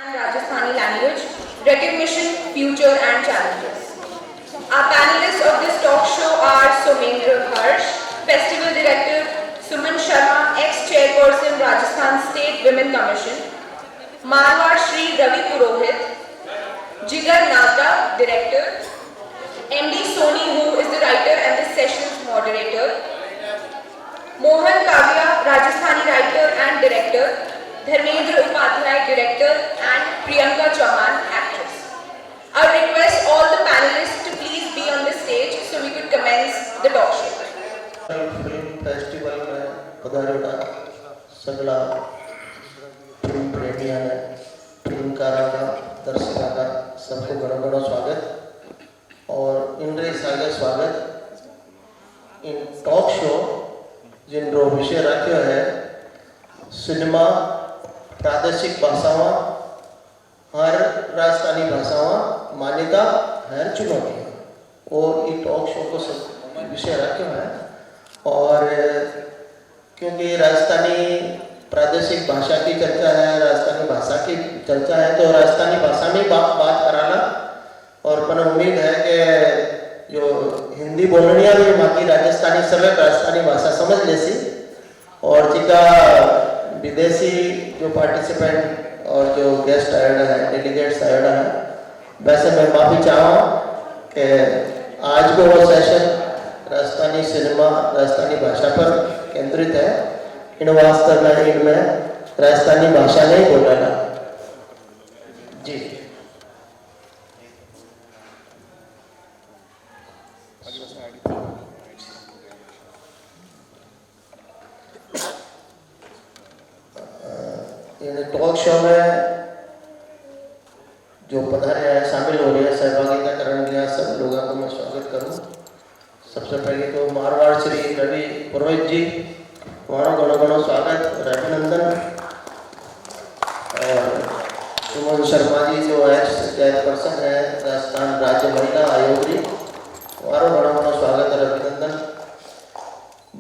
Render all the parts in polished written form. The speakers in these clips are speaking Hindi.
and Rajasthani language, recognition, future and challenges. Our panelists of this talk show are Somendra Harsh, Festival Director, Suman Sharma, ex-chairperson Rajasthan State Women Commission, Marwar Shri Ravi Purohit, Jigar Nata, Director, MD Soni, who is the writer and the session's moderator, Mohan Kavya, Rajasthani writer and director, Dharmendra Upadhyay, director, and Priyanka Chauhan, actress. I request all the panelists to please be on the stage so we could commence the talk show. Film festival में पधारेला सगला फिल्म प्रेमियों ने फिल्मकारों का दर्शकों का सबको घणो स्वागत और इंद्रे सागे स्वागत इन टॉक शो जिनरो विषय रखियो है सिनेमा प्रादेशिक भाषाओं हर राजस्थानी भाषाओं मान्यता हर चुनौती और ये टॉक शो को सब विषय रखियो है और क्योंकि राजस्थानी प्रादेशिक भाषा की चर्चा है, राजस्थानी भाषा की चर्चा है, तो राजस्थानी भाषा में बात कराना और अपन उम्मीद है कि जो हिंदी बोलनिया भी बाकी राजस्थानी सब राजस्थानी भाषा समझ लेसी और जिका विदेशी जो पार्टिसिपेंट और जो गेस्ट आया है, डेलीगेट्स आया है, वैसे मैं माफ़ी चाहूँ कि आज को वो सेशन राजस्थानी सिनेमा राजस्थानी भाषा पर केंद्रित है। इन वास्तव में इनमें राजस्थानी भाषा नहीं बोलना जी। इन टॉक शो में जो पधारे हैं शामिल हो रहे हैं सहभागिता करने सब लोगों को मैं स्वागत करूं। सबसे पहले तो मारवाड़ श्री रवि पुरोहित जी हमारा घणो स्वागत और अभिनंदन और सुमन शर्मा जी जो एक्स चेयरपर्सन है राजस्थान राज्य महिला आयोग की हमारा घणो स्वागत और अभिनंदन।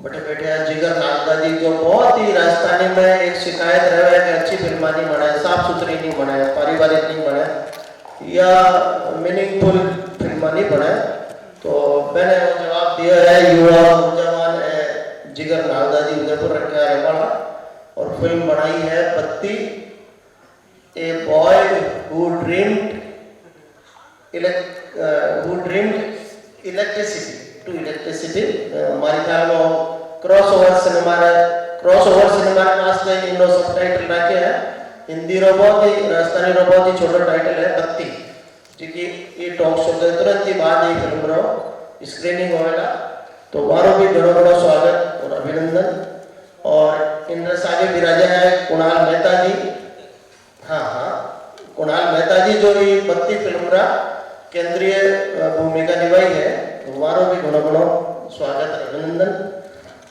बटे बैठे हैं जिगर नागदा जी जो बहुत ही राजस्थानी में एक शिकायत रहे कि अच्छी फिल्म नहीं बने, साफ सुथरी नहीं बने, पारिवारिक नहीं बने या मीनिंगफुल फिल्म नहीं बने, तो मैंने जवाब दिया है युवा नौजवान जिगर नागदा जी उदयपुर रखा है वाला और फिल्म बनाई है Batti a boy who dreamed electricity to electricity हमारे ख्याल में क्रॉसओवर सिनेमा वास्ते इनो सबटाइटल रखे हैं हिंदी रो बहुत ही राजस्थानी रो बहुत ही छोटा टाइटल है बत्ती जी ये टॉक शो के तुरंत ही बाद ये फिल्म रो स्क्रीनिंग होगा तो मारो भी घणो स्वागत और अभिनंदन। और इनके सागे विराजे है कुणाल मेहता जी। हाँ कुणाल मेहता जी जो ये बत्ती फिल्म का केंद्रीय भूमिका निभाई है तो मारो भी घणो स्वागत और अभिनंदन।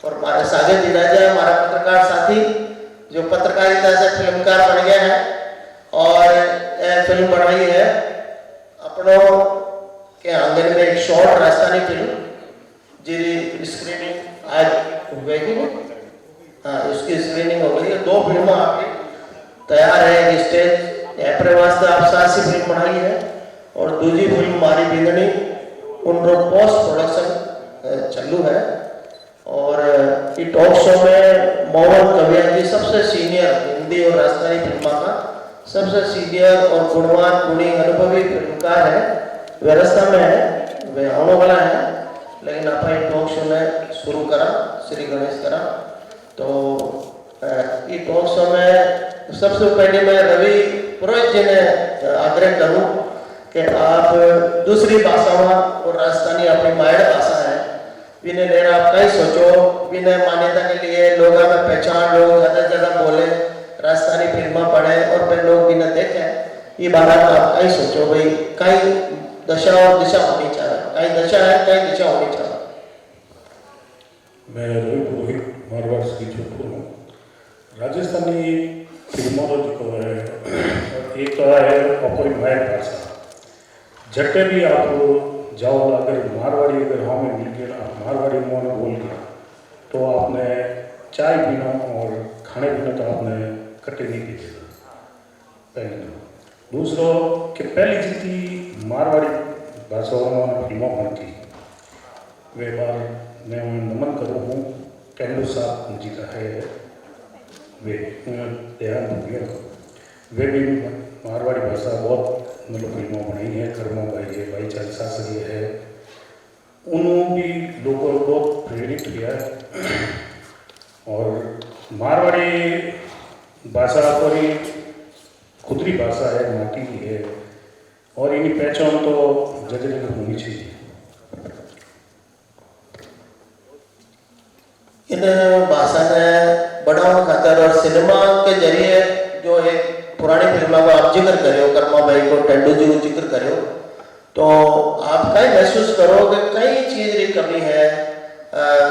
और हमारे सागे विराजे हमारा पत्रकार साथी जो पत्रकारिता से फिल्मकार बन गए हैं और फिल्म बनाई है अपनों के आंगन में एक शॉर्ट राजस्थानी फिल्म जी स्क्रीनिंग आज हुएगी हाँ उसकी स्क्रीनिंग हो गई है। 2 फिल्में आपकी तैयार है एक स्टेज एप्रिल वास्ते आप सासी फिल्म बनाई है और दूसरी फिल्म हमारी बिंदनी उनको पोस्ट प्रोडक्शन चालू है। और ये टॉक शो में मोहन कविया जी सबसे सीनियर हिंदी और राजस्थानी फिल्म का सबसे सीनियर और गुणवान गुणी अनुभवी फिल्मकार है व्यवस्था में है वे आने वाला है लेकिन आप टॉक शो में शुरू करा श्री गणेश करा तो ये टॉक शो में सबसे पहले मैं रवि पुरोहित जी ने आग्रह करूं कि आप दूसरी भाषाओं और राजस्थानी अपनी मायड़ भाषा है विनय लेना आप कहीं सोचो विनय मान्यता के लिए लोगों में पहचान लोग ज़्यादा से ज़्यादा बोले राजस्थानी फिल्में पढ़े और फिर लोग विनय देखें ये बात आप कहीं सोचो भाई कहीं दशा और दिशा होनी चाहिए कहीं दशा है कहीं दिशा होनी चाहिए। मैं रवि पुरोहित मारवाड़ से जोधपुर हूँ। राजस्थानी फिल्मों को है एक तो है अपनी मायर भाषा झट्टे भी आप जाओ अगर मारवाड़ी अगर हमें मिल गया मारवाड़ी मुँह में बोल गया तो आपने चाय पीना और खाने पीना तो आपने कटे नहीं पीते पहले दूसरो कि पहली जितनी मारवाड़ी भाषाओं में फिल्मों बनती वे बार मैं उन्हें नमन करूँ हूँ। टेंडू साहब जी का है वे ध्यान दूंगे। वे भी मारवाड़ी भाषा बहुत मतलब फिल्मों बनाई है। कर्मा भाई है, भाई चाल शास्त्री है, उन्होंने भी लोगों को बहुत प्रेरित किया है। और मारवाड़ी भाषा पूरी खुदरी भाषा है, माटी की है और इनकी पहचान तो जगह जगह होनी चाहिए। इन भाषा ने बढ़ावा खातर और सिनेमा के जरिए जो एक पुरानी फिल्मों को आप जिक्र करे हो, कर्मा भाई को, टेंडू जी को जिक्र करे हो, तो आप कहीं महसूस करो कि कई चीज़ की कमी है,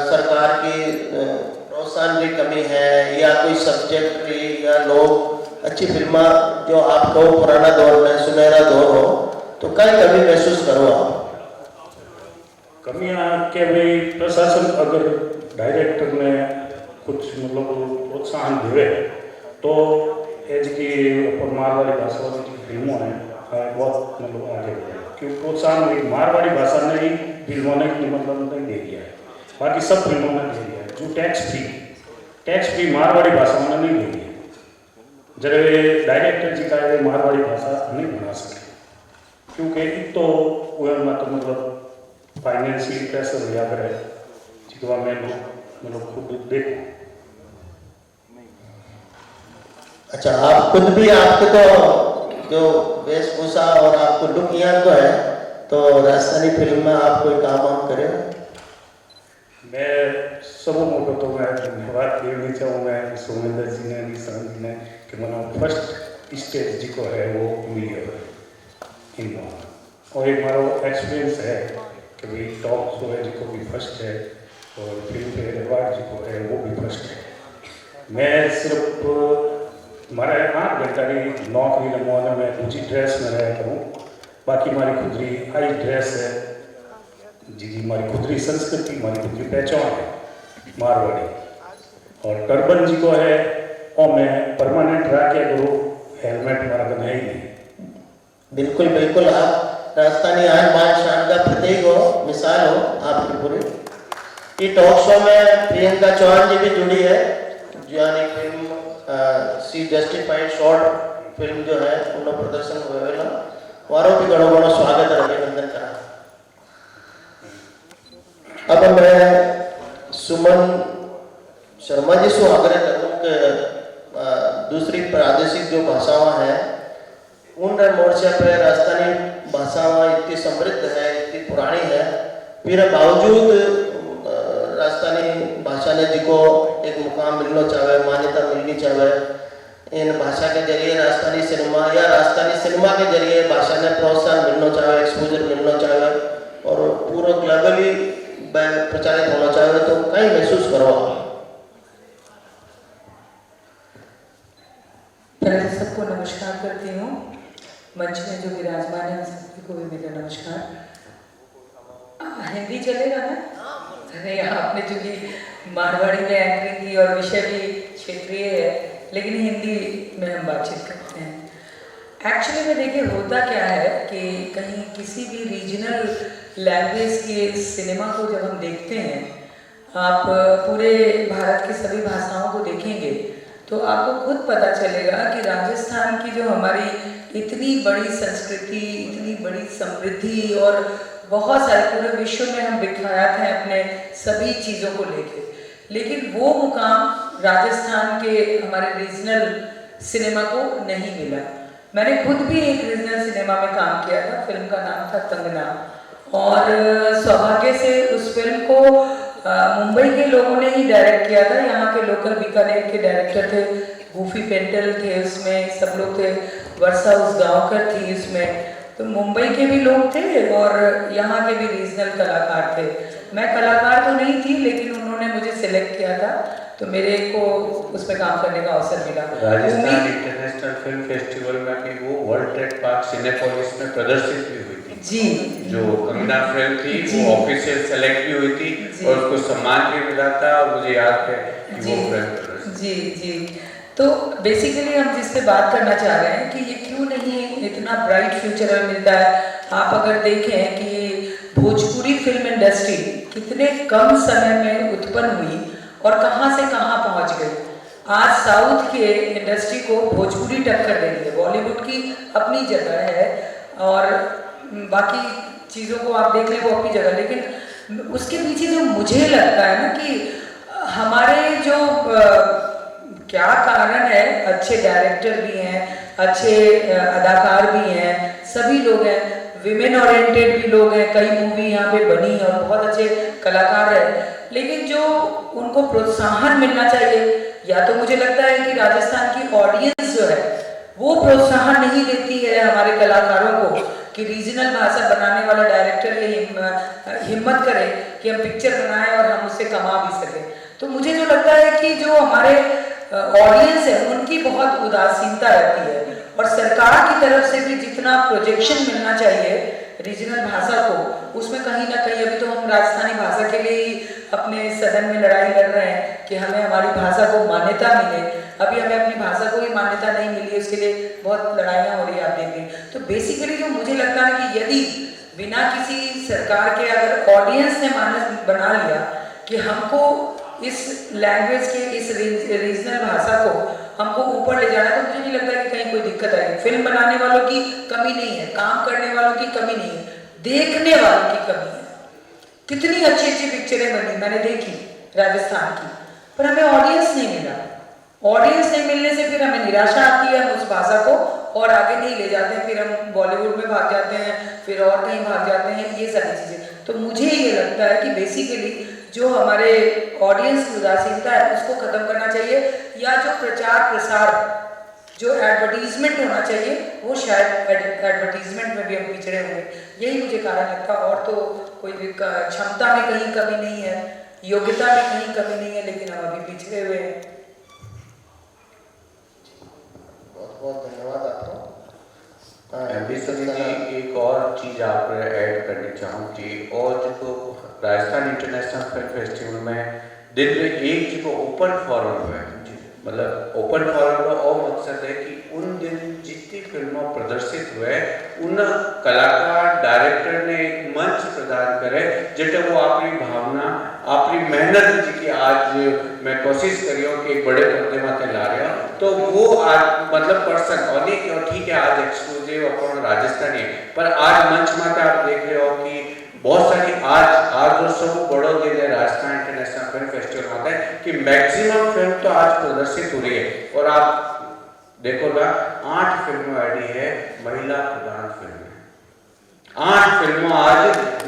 सरकार की प्रोत्साहन की कमी है, या कोई सब्जेक्ट की, या लोग अच्छी फिल्म जो आपको पुराना दौर में सुनहरा दौर हो, तो कई कमी महसूस करो आप? कमियाँ के भाई प्रशासन अगर डायरेक्टर ने कुछ मतलब प्रोत्साहन देवे तो एज की मारवाड़ी भाषा की फिल्मों है बहुत मतलब आगे बढ़े, क्योंकि प्रोत्साहन मारवाड़ी भाषा ने ही फिल्मों ने मतलब नहीं दे दिया है, बाकी सब फिल्मों ने दे दिया है। जो टैक्स फ्री मारवाड़ी भाषाओं ने नहीं दे दिया। जब डायरेक्टर जी का ये मारवाड़ी भाषा नहीं बना सके क्योंकि एक तो वह मतलब फाइनेंशियल प्रेशर लिया करे जिसका मैं मतलब खुद देखो। अच्छा, आप खुद भी, आपके तो जो वेशभूषा और आपको लुक यहाँ को है, तो राजस्थानी फिल्म में आप कोई काम वाम करे? मैं सब मौके तो मैं धन्यवाद देना चाहूँगा सोमेंद्र जी ने, निशान जी ने कि मैंने फर्स्ट स्टेज जी को है वो मिली है इन और एक हमारा एक्सपीरियंस है कि भाई टॉप शो है जिसको भी फर्स्ट है और फिल्म फेयर अवार्ड जी को है वो भी फर्स्ट है। मैं सिर्फ हमारे 8 घंटा की नौकरी नमूने में दूसरी ड्रेस में रहा करूँ, बाकी हमारी खुदरी आई ड्रेस है जी हमारी खुदरी संस्कृति, हमारी खुदरी पहचान है मारवाड़ी। और टर्बन जी को है और मैं परमानेंट रह के करूँ, हेलमेट हमारा तो है ही नहीं। बिल्कुल बिल्कुल, आप राजस्थानी आन बान शान का प्रतीक हो, मिसाल हो आपकी पूरी। ये टॉक शो में प्रियंका चौहान जी भी जुड़ी है, यानी फिल्म सी जस्टिफाइड शॉर्ट फिल्म जो है उन्होंने प्रदर्शन हुए वारों भी घणो घणो स्वागत और अभिनंदन करा। अब मैं सुमन शर्मा जी से आग्रह करूँ कि दूसरी प्रादेशिक जो भाषाएं हैं उन मोर्चे पे राजस्थानी भाषाएं इतनी समृद्ध है, इतनी पुरानी है, फिर बावजूद राजस्थानी भाषा ने जिको एक मुकाम मिलना चाहे, मान्यता मिलनी चाहे, इन भाषा के जरिए राजस्थानी सिनेमा या राजस्थानी सिनेमा के जरिए भाषा ने प्रोत्साहन मिलना चाहे, एक्सपोजर मिलना चाहे और पूरा ग्लोबली प्रचारित होना चाहे, तो कहीं महसूस करो आप? पहले सबको नमस्कार करती हूँ, मंच में जो विराजमान है सभी को भी मेरा नमस्कार। हिंदी चलेगा ना? अरे आपने चूंकि मारवाड़ी में एंट्री की और विषय भी क्षेत्रीय है, लेकिन हिंदी में हम बातचीत करते हैं। एक्चुअली में देखिए होता क्या है कि कहीं किसी भी रीजनल लैंग्वेज के सिनेमा को जब हम देखते हैं, आप पूरे भारत की सभी भाषाओं को देखेंगे तो आपको खुद पता चलेगा कि राजस्थान की जो हमारी इतनी बड़ी संस्कृति, इतनी बड़ी समृद्धि और बहुत सारे पूरे विश्व में हम विख्यात हैं अपने सभी चीज़ों को लेके, लेकिन वो मुकाम राजस्थान के हमारे रीजनल सिनेमा को नहीं मिला। मैंने खुद भी एक रीजनल सिनेमा में काम किया था, फिल्म का नाम था तंगना, और सौभाग्य से उस फिल्म को मुंबई के लोगों ने ही डायरेक्ट किया था। यहाँ के लोकल बीकानेर के डायरेक्टर थे, गूफी पेंटल थे उसमें, सब लोग थे, वर्षा उस गाँवकर थी उसमें, तो मुंबई के भी लोग थे और यहाँ के भी रीजनल कलाकार थे। मैं कलाकार तो नहीं थी, लेकिन उन्होंने मुझे सिलेक्ट किया था, तो मेरे को उसमें काम करने का अवसर मिला। राजस्थान इंटरनेशनल फिल्म फेस्टिवल में भी वो वर्ल्ड ट्रेड पार्क सिनेपोलिस में प्रदर्शित भी हुई थी जी। जो कंगना फिल्म थी, वो ऑफिशियल सेलेक्ट भी हुई थी और उसको सम्मान भी मिला था, और मुझे याद है कि वो फिल्म जी। तो बेसिकली हम जिस पे बात करना चाह रहे हैं कि ये क्यों नहीं इतना ब्राइट फ्यूचर हमें मिलता है। आप अगर देखें कि भोजपुरी फिल्म इंडस्ट्री कितने कम समय में उत्पन्न हुई और कहाँ से कहाँ पहुँच गई। आज साउथ के इंडस्ट्री को भोजपुरी टक्कर दे रही है, बॉलीवुड की अपनी जगह है और बाकी चीज़ों को आप देख लें वो अपनी जगह, लेकिन उसके पीछे जो मुझे लगता है ना कि हमारे जो क्या कारण है, अच्छे डायरेक्टर भी हैं, अच्छे अदाकार भी हैं, सभी लोग हैं, विमेन ओरिएंटेड भी लोग हैं, कई मूवी यहाँ पे बनी और बहुत अच्छे कलाकार हैं, लेकिन जो उनको प्रोत्साहन मिलना चाहिए, या तो मुझे लगता है कि राजस्थान की ऑडियंस जो है वो प्रोत्साहन नहीं देती है हमारे कलाकारों को कि रीजनल भाषा बनाने वाला डायरेक्टर ये हिम्मत करे कि हम पिक्चर बनाएं और हम उससे कमा भी सकें। तो मुझे जो लगता है कि जो हमारे ऑडियंस है उनकी बहुत उदासीनता रहती है और सरकार की तरफ से भी जितना प्रोजेक्शन मिलना चाहिए रीजनल भाषा को, उसमें कहीं ना कहीं अभी तो हम राजस्थानी भाषा के लिए ही अपने सदन में लड़ाई लड़ रहे हैं कि हमें हमारी भाषा को मान्यता मिले। अभी हमें अपनी भाषा को ही मान्यता नहीं मिली, उसके लिए बहुत लड़ाइयाँ हो रही है, आप देखेंगे। तो बेसिकली जो मुझे लगता है कि यदि बिना किसी सरकार के अगर ऑडियंस ने मानस बना लिया कि हमको इस लैंग्वेज के इस रीजनल भाषा को हमको ऊपर ले जाना, तो मुझे नहीं लगता कि कहीं कोई दिक्कत आएगी। फिल्म बनाने वालों की कमी नहीं है, काम करने वालों की कमी नहीं है, देखने वालों की कमी है। कितनी अच्छी अच्छी पिक्चरें बनी मैंने देखी राजस्थान की, पर हमें ऑडियंस नहीं मिला। ऑडियंस नहीं मिलने से फिर हमें निराशा आती है, हम उस भाषा को और आगे नहीं ले जाते हैं, फिर हम बॉलीवुड में भाग जाते हैं, फिर और कहीं भाग जाते हैं, ये सारी चीज़ें। तो मुझे ये लगता है कि बेसिकली जो हमारे ऑडियंस की उदासीनता है उसको ख़त्म करना चाहिए, या जो प्रचार प्रसार जो एडवर्टीजमेंट होना चाहिए वो शायद एडवर्टीजमेंट में भी हम पिछड़े होंगे, यही मुझे कारण लगता है। और तो कोई क्षमता में कहीं कमी नहीं है, योग्यता में कहीं कमी नहीं है, लेकिन हम अभी पिछड़े हुए हैं। बहुत बहुत धन्यवाद आपको। एक और चीज़ आप ऐड करनी चाहूँ कि और जो राजस्थान इंटरनेशनल फिल्म फेस्टिवल में दिन में एक जो ओपन फोरम है, मतलब ओपन फोरम का और मकसद है कि उन दिन जितनी फिल्मों प्रदर्शित हुए उन कलाकार डायरेक्टर ने एक मंच प्रदान करे जिससे वो अपनी भावना अपनी मेहनत जी आज मैं कोशिश करियो कि एक बड़े पर्दे में ला रहा हूँ, तो वो आज मतलब पर्सन और नहीं ठीक है आज एक्सक्लूसिव अपन राजस्थानी, पर आज मंच में आप देख रहे हो कि बहुत सारी आज जो सब बड़ो दिन है राजस्थान इंटरनेशनल फिल्म फेस्टिवल आता है कि मैक्सिमम फिल्म तो आज प्रदर्शित हो रही है, और आप देखो ना 8 फिल्में आई है महिला प्रधान फिल्में, 8 फिल्मों आज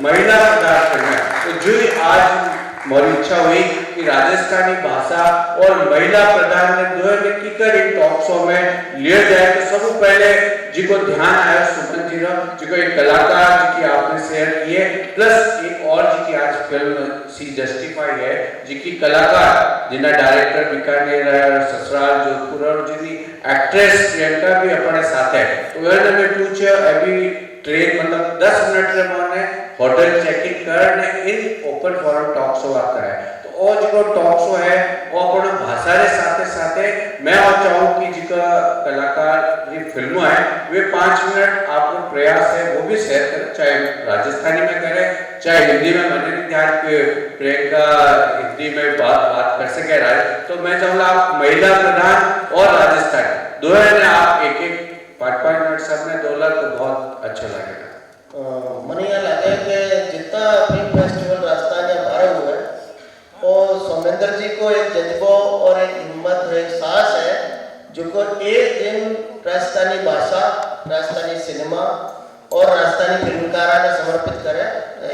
महिला प्रधान फिल्में। तो जो आज मेरी इच्छा हुई कि राजस्थानी भाषा और महिला प्रधान ने दोनों की कर इन टॉक शो में लिया जाए, तो सब पहले जिनको ध्यान आया सुमन जी जिनको एक कलाकार जी की आपने शेयर किए, प्लस एक और जी की आज फिल्म सी जस्टिफाई है जिनकी कलाकार जिन्हें डायरेक्टर बीकानेर है ससुराल जोधपुर और जिनकी एक्ट्रेस प्रियंका भी अपने साथ है। तो उन्होंने पूछे अभी ट्रेन मतलब 10 मिनट में मैंने होटल चेक इन करने in open forum talk show आता है। तो और जो टॉक शो है वो अपन भाषा के साथ साथ मैं और चाहूँ कि जिनका कलाकार ये फिल्म है वे 5 मिनट आपको प्रयास है वो भी शेयर करें, चाहे राजस्थानी में करें चाहे हिंदी में। मैंने नहीं ध्यान कि प्रियंका हिंदी में बात कर सके राज, तो मैं चाहूँगा आप महिला प्रधान और राजस्थानी दोनों ने आप एक 5-5 मिनट सब में 2 लाख, तो बहुत अच्छा लगेगा। મને यहाँ लगे कि जितना फिल्म फेस्टिवल राजस्थान में हमारा हुआ है और सोमेंद्र जी को एक जज्बा और एक हिम्मत एक साहस है जो को एक दिन राजस्थानी भाषा राजस्थानी सिनेमा और राजस्थानी फिल्मकारा ने समर्पित करे।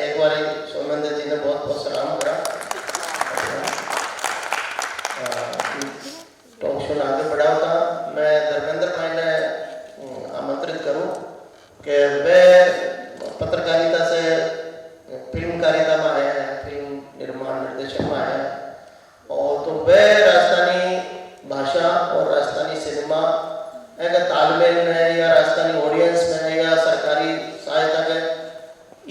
एक बार सोमेंद्र जी ने बहुत बहुत सलाम करा। टॉक शो आगे बढ़ाता मैं धर्मेंद्र भाई ने आमंत्रित करूं कि वे पत्रकारिता से फिल्मकारिता में आए हैं, फिल्म निर्माण निर्देशन में आए हैं, और तो वे राजस्थानी भाषा और राजस्थानी सिनेमा का तालमेल में या राजस्थानी ऑडियंस में या सरकारी सहायता के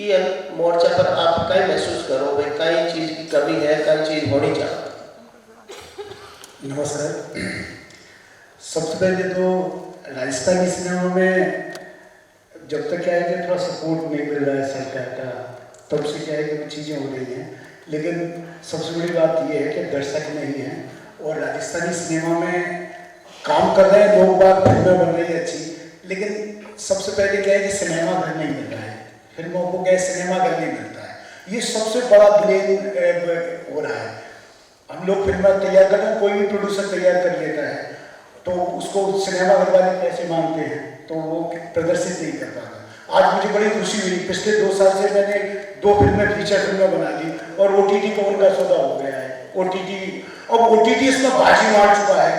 ये मोर्चा पर आप कहीं महसूस करो भाई कई चीज़ की कमी है, कई चीज़ होनी चाहिए। नमस्कार। सबसे पहले तो राजस्थानी सिनेमा में जब तक क्या है कि थोड़ा सपोर्ट नहीं मिल रहा है सरकार का, तब से क्या है कि चीज़ें हो रही हैं। लेकिन सबसे बड़ी बात ये है कि दर्शक नहीं हैं और राजस्थानी सिनेमा में काम कर रहे हैं लोग, बात फिल्में बन रही है अच्छी, लेकिन सबसे पहले क्या है कि सिनेमा घर नहीं मिल रहा है, फिल्मों को क्या सिनेमा घर नहीं मिलता है, ये सबसे बड़ा ब्लेम हो रहा है। हम लोग फिल्में तैयार करते हैं, कोई भी प्रोड्यूसर तैयार कर लेता है तो उसको सिनेमा घर वाले पैसे मांगते हैं तो वो प्रदर्शित नहीं कर पाता। आज मुझे बड़ी खुशी हुई, पिछले 2 साल से मैंने 2 फिल्में, फीचर फिल्में बना ली और OTT को उनका सौदा हो गया है। OTT इसमें बाजी मार चुका है।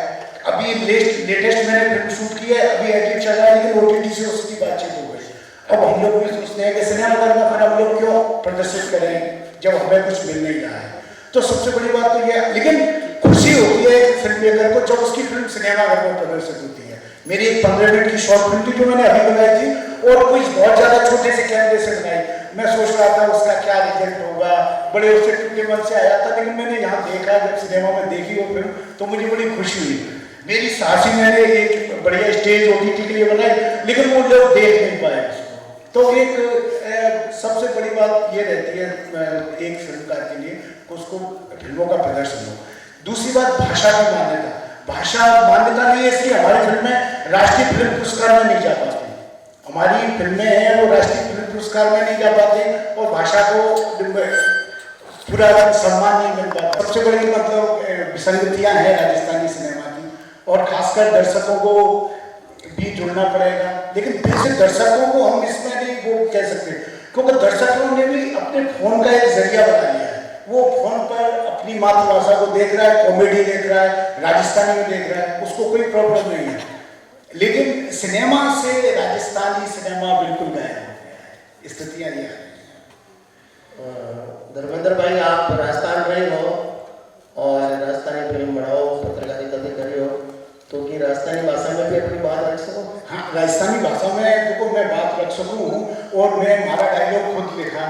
अभी लेटेस्ट मैंने फिल्म शूट की है, अभी एडिट चल रहा है, लेकिन OTT से उसकी बातचीत हो गई। अब हम लोग भी सोचते हैं कि सिनेमा घर में फिर हम लोग क्यों प्रदर्शित करें जब हमें कुछ मिल नहीं रहा है। तो सबसे बड़ी बात तो ये, लेकिन खुशी होती है फिल्म मेकर को जब उसकी फिल्म सिनेमा घर में प्रदर्शित होती है। मेरी एक 15 मिनट की शॉर्ट फिल्म थी जो मैंने अभी बनाई थी और कोई बहुत ज़्यादा छोटे से कैमरे से बनाई। मैं सोच रहा था उसका क्या रिजल्ट होगा, बड़े उससे टूटे मन से आया था, लेकिन मैंने यहाँ देखा, जब सिनेमा में देखी वो फिल्म तो मुझे बड़ी खुशी हुई। मेरी सासी मैंने एक बढ़िया स्टेज OTT के लिए बनाई, लेकिन वो लोग देख नहीं पाए उसको। तो एक सबसे बड़ी बात ये रहती है एक फिल्मकार के लिए, उसको फिल्मों का प्रदर्शन हो। दूसरी बात भाषा की मान्यता। भाषा मान्यता नहीं है, इसलिए हमारी फिल्में राष्ट्रीय फिल्म पुरस्कार में नहीं जा पाती। हमारी फिल्में हैं वो राष्ट्रीय फिल्म पुरस्कार में नहीं जा पाती और भाषा को पूरा सम्मान नहीं मिल पाता। सबसे बड़ी मतलब विसंगतियाँ हैं राजस्थानी सिनेमा की, और खासकर दर्शकों को भी जुड़ना पड़ेगा। लेकिन फिर से दर्शकों को हम इसमें नहीं वो कह सकते, क्योंकि दर्शकों ने भी अपने फोन का एक जरिया बना लिया है। वो फोन पर अपनी मातृभाषा को देख रहा है, कॉमेडी देख रहा है, राजस्थानी में देख रहा है, उसको कोई प्रॉब्लम नहीं है। लेकिन सिनेमा से राजस्थानी सिनेमा बिल्कुल गायब हो गया है, स्थितियाँ ये आ रही हैं। धर्मेंद्र भाई, आप राजस्थान रहे हो और राजस्थानी फिल्म बनाओ, पत्रकारिता भी करी हो, तो कि राजस्थानी भाषा में भी अपनी बात रख सको? हाँ, राजस्थानी भाषा में देखो मैं बात रख सकूँ, और मैं हमारा डायलॉग खुद लिखा,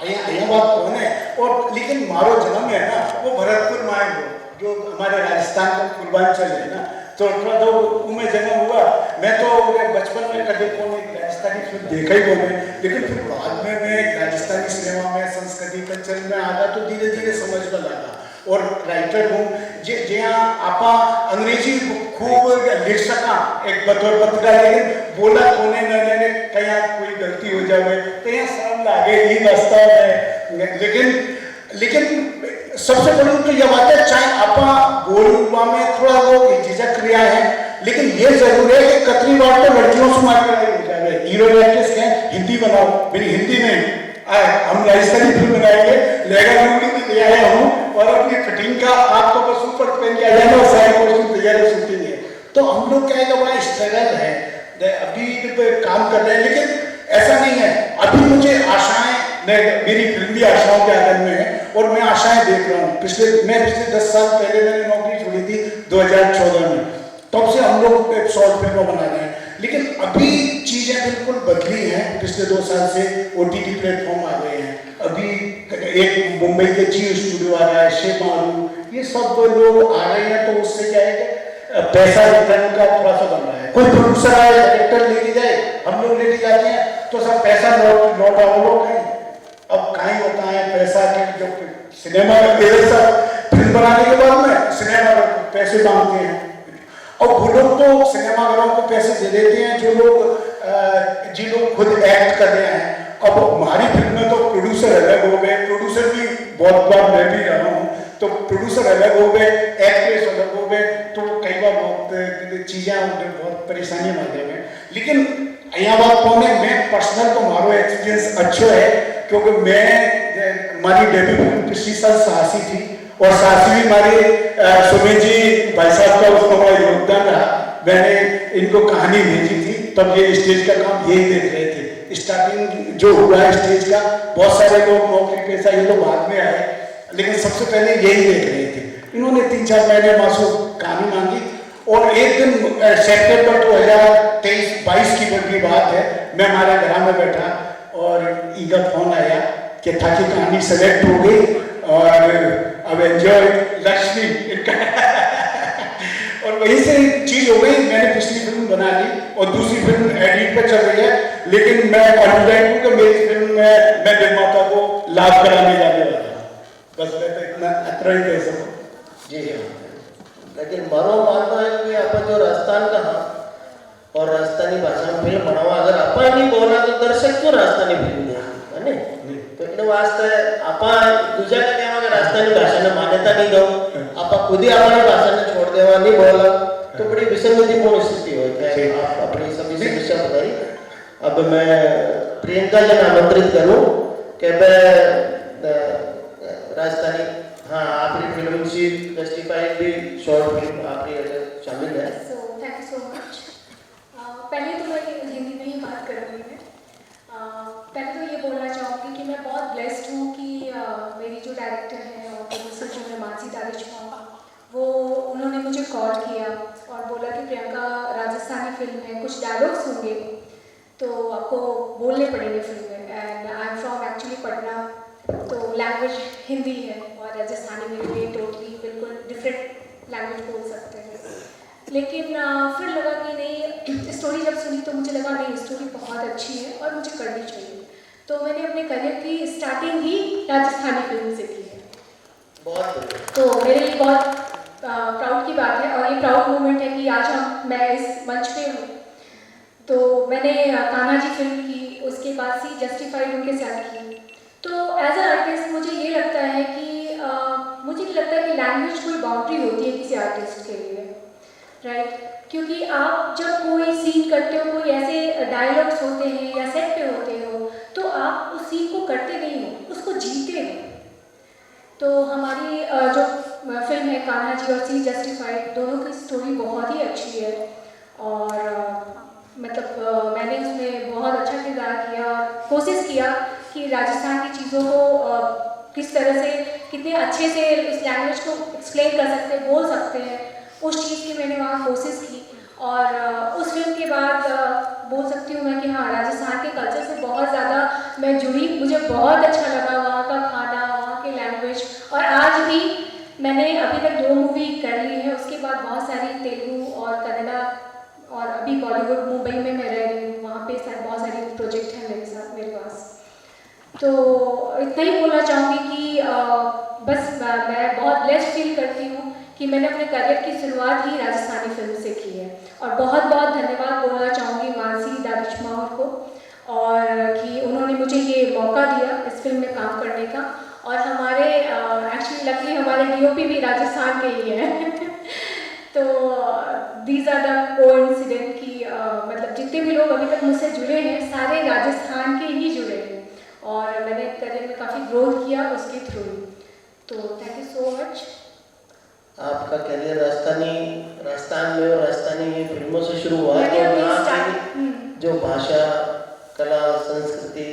यह बात कौन है, और लेकिन मारो जन्म है ना वो भरतपुर माए हो, जो हमारे राजस्थान का पूर्वांचल है ना, तो थोड़ा तो उनमें जन्म हुआ। मैं तो बचपन में कभी कोई राजस्थानी फिल्म देखा ही नहीं, लेकिन फिर बाद में मैं राजस्थानी सिनेमा में, संस्कृति कल्चर में आ गया तो धीरे धीरे समझने लगा। और राइटर हूँ जहाँ आप अंग्रेजी खूब लिख सका एक बतौर पत्रकार, लेकिन बोला कोने न कहीं कोई गलती हो जाए तो यहाँ शर्म लागे ही वास्तव में। लेकिन सबसे बड़ी तो यह बात है, चाहे आप बोलवा में थोड़ा वो झिझक रिया है, लेकिन ये जरूर है कि कतरी बार तो लड़कियों से मार लड़ाई हो जाए। हीरो एक्ट्रेस कहें हिंदी बनाओ, मेरी हिंदी में हम राजस्थानी फिल्म बनाएंगे, लहंगा लुंगी भी ले आया हूँ और अपनी फिटिंग का आपको बस ऊपर पहन के आ जाना और सारी कॉस्ट्यूम तैयार शूटिंग है। तो हम लोग क्या है कि बड़ा स्ट्रगल है, अभी काम कर रहे हैं, लेकिन ऐसा नहीं है। अभी मुझे आशाएं, मेरी फिल्म भी आशाओं के आनंद में है और मैं आशाएं देख रहा हूँ। पिछले 10 साल पहले मैंने नौकरी छोड़ी थी 2014 में, तब से हम लोग शॉर्ट फिल्म बना रहे हैं, लेकिन अभी चीजें बिल्कुल बदली हैं। पिछले 2 साल से OTT प्लेटफॉर्म आ गए हैं, अभी एक मुंबई के जियो स्टूडियो आ रहा है, शेमारू, ये सब लोग आ रहे हैं, तो उससे क्या है कि पैसा रिटर्न का थोड़ा सा बन रहा है। कोई प्रोड्यूसर आए, डायरेक्टर लेके जाए, हम लोग लेके जाते हैं तो सब पैसा लौटा वो कहीं, अब कहीं होता है पैसा के जो सिनेमा फिल्म बनाने के बाद में सिनेमा पैसे मांगते हैं, और वो लोग तो सिनेमा घरों को पैसे दे देते हैं जो लोग खुद एक्ट कर रहे हैं। अब हमारी फिल्म में तो प्रोड्यूसर अलग हो गए, प्रोड्यूसर भी बहुत बार मैं भी रहा हूँ, तो प्रोड्यूसर अलग हो गए, एक्ट्रेस अलग हो गए, तो कई बार बहुत चीज़ें बहुत परेशानी में आ गए। लेकिन यहाँ बात कौन है, मैं पर्सनल तो हमारा एक्सपीरियंस अच्छा है, क्योंकि हमारी डेब्यू फिल्म पिछली साल साहसी थी, और साहसी भी हमारे सुमेश जी भाई साहब का उसमें बड़ा योगदान रहा। मैंने इनको कहानी भेजी थी, तब ये स्टेज का काम यही देख रहे थे। स्टार्टिंग जो हुआ है स्टेज का, बहुत सारे लोग नौकरी पेशा ये लोग बाद में आए, लेकिन सबसे पहले यही देख रहे थे। इन्होंने 3-4 महीने मासू कहानी मांगी, और एक दिन सितंबर 2023-22 की बात है, मैं हमारे घर में बैठा और ईगा फोन आया कि था कि कहानी सेलेक्ट हो गई और अब एंजॉय लक्ष्मी और वहीं से चीज हो गई, मैंने पिछली फिल्म बना ली और दूसरी फिल्म एडिट पे चल रही है, लेकिन मैं कॉन्फिडेंट हूँ कि मेरी फिल्म में मैं निर्माता को लाभ कराने जाने वाला हूँ। बस मैं तो इतना ही कह सकूँ। जी हाँ, लेकिन मारो मानना है कि आप जो राजस्थान का हाँ और राजस्थानी भाषा में फिल्म बनावा, अगर आप नहीं बोला तो दर्शक क्यों राजस्थानी फिल्म देखेंगे, है नहीं? तो इन वास्ते आप दूसरा का कहना कि राजस्थानी भाषा ने मान्यता नहीं दो, आप खुद ही अपनी भाषा ने छोड़ देवा नहीं बोला तो बड़ी विसंगतिपूर्ण स्थिति होती है। आप अपनी सभी समस्या बताई। अब मैं प्रियंका जी आमंत्रित करूं कि मैं राजस्थानी हाँ आपकी फिल्म सी जस्टिफाइड भी शॉर्ट फिल्म आपकी शामिल है। So thank you so much. पहले तो मैं हिंदी में ही बात करूँगी। मैं पहले तो ये बोलना चाहूँगी कि मैं बहुत ब्लेस्ड हूँ कि मेरी जो डायरेक्टर है और प्रोड्यूसर जो है मानसी दानिशमौर, वो उन्होंने मुझे कॉल किया और बोला कि प्रियंका राजस्थानी फिल्म है, कुछ डायलॉग्स होंगे तो आपको बोलने पड़ेंगे फिल्म में। And I am from actually Patna, तो लैंग्वेज हिंदी है और राजस्थानी मेरे लिए टोटली बिल्कुल डिफरेंट लैंग्वेज बोल सकते हैं। लेकिन फिर लगा कि नहीं, स्टोरी जब सुनी तो मुझे लगा नहीं स्टोरी बहुत अच्छी है और मुझे करनी चाहिए। तो मैंने अपने करियर की स्टार्टिंग ही राजस्थानी फिल्म से की है। बहुत तो मेरे लिए बहुत प्राउड की बात है और ये प्राउड मोमेंट है कि आज मैं इस मंच पे हूँ। तो मैंने कान्हा जी फिल्म की, उसके बाद सी जस्टिफाइड उनके साथ की। तो एज अ आर्टिस्ट मुझे ये लगता है कि मुझे नहीं लगता कि लैंग्वेज कोई बाउंड्री होती है किसी आर्टिस्ट के लिए, राइट? क्योंकि आप जब कोई सीन करते हो, कोई ऐसे डायलॉग्स होते हैं या सेट पे होते हो, तो आप उस सीन को करते नहीं हो, उसको जीते हो। तो हमारी जो फिल्म है कान्हा जी और सी जस्टिफाइड, दोनों की स्टोरी बहुत ही अच्छी है और मतलब मैंने उसमें बहुत अच्छा किरदार किया और कोशिश किया कि राजस्थान की चीज़ों को किस तरह से कितने अच्छे से इस लैंग्वेज को एक्सप्लेन कर सकते हैं, बोल सकते हैं, उस चीज़ की मैंने वहाँ कोशिश की। और उस फिल्म के बाद बोल सकती हूँ मैं कि हाँ, राजस्थान के कल्चर से बहुत ज़्यादा मैं जुड़ी। मुझे बहुत अच्छा लगा वहाँ का खाना, वहाँ की लैंग्वेज। और आज भी मैंने अभी तक 2 मूवी कर ली है, उसके बाद बहुत सारी तेलुगु और कन्नड़ा और अभी बॉलीवुड मुंबई में मैं रह रही हूँ, वहाँ पे बहुत सारी प्रोजेक्ट हैं मेरे पास। तो इतना ही बोलना चाहूँगी कि बस मैं बहुत ब्लेस्ड फील करती हूँ कि मैंने अपने करियर की शुरुआत ही राजस्थानी फिल्म से की है। और बहुत बहुत धन्यवाद बोलना चाहूँगी मानसी दानिशमौर को, और कि उन्होंने मुझे ये मौका दिया इस फिल्म में काम करने का। और हमारे एक्चुअली लकीली हमारे डीओपी भी राजस्थान के ही हैं तो दीज आर द कोइंसिडेंट कि मतलब जितने भी लोग अभी तक मुझसे जुड़े हैं सारे राजस्थान के ही जुड़े हैं और मैंने करियर में काफ़ी ग्रोथ किया उसके थ्रू। तो थैंक यू सो मच। आपका करियर राजस्थान में और राजस्थानी फिल्मों से शुरू हुआ, तो यहाँ की जो भाषा, कला, संस्कृति,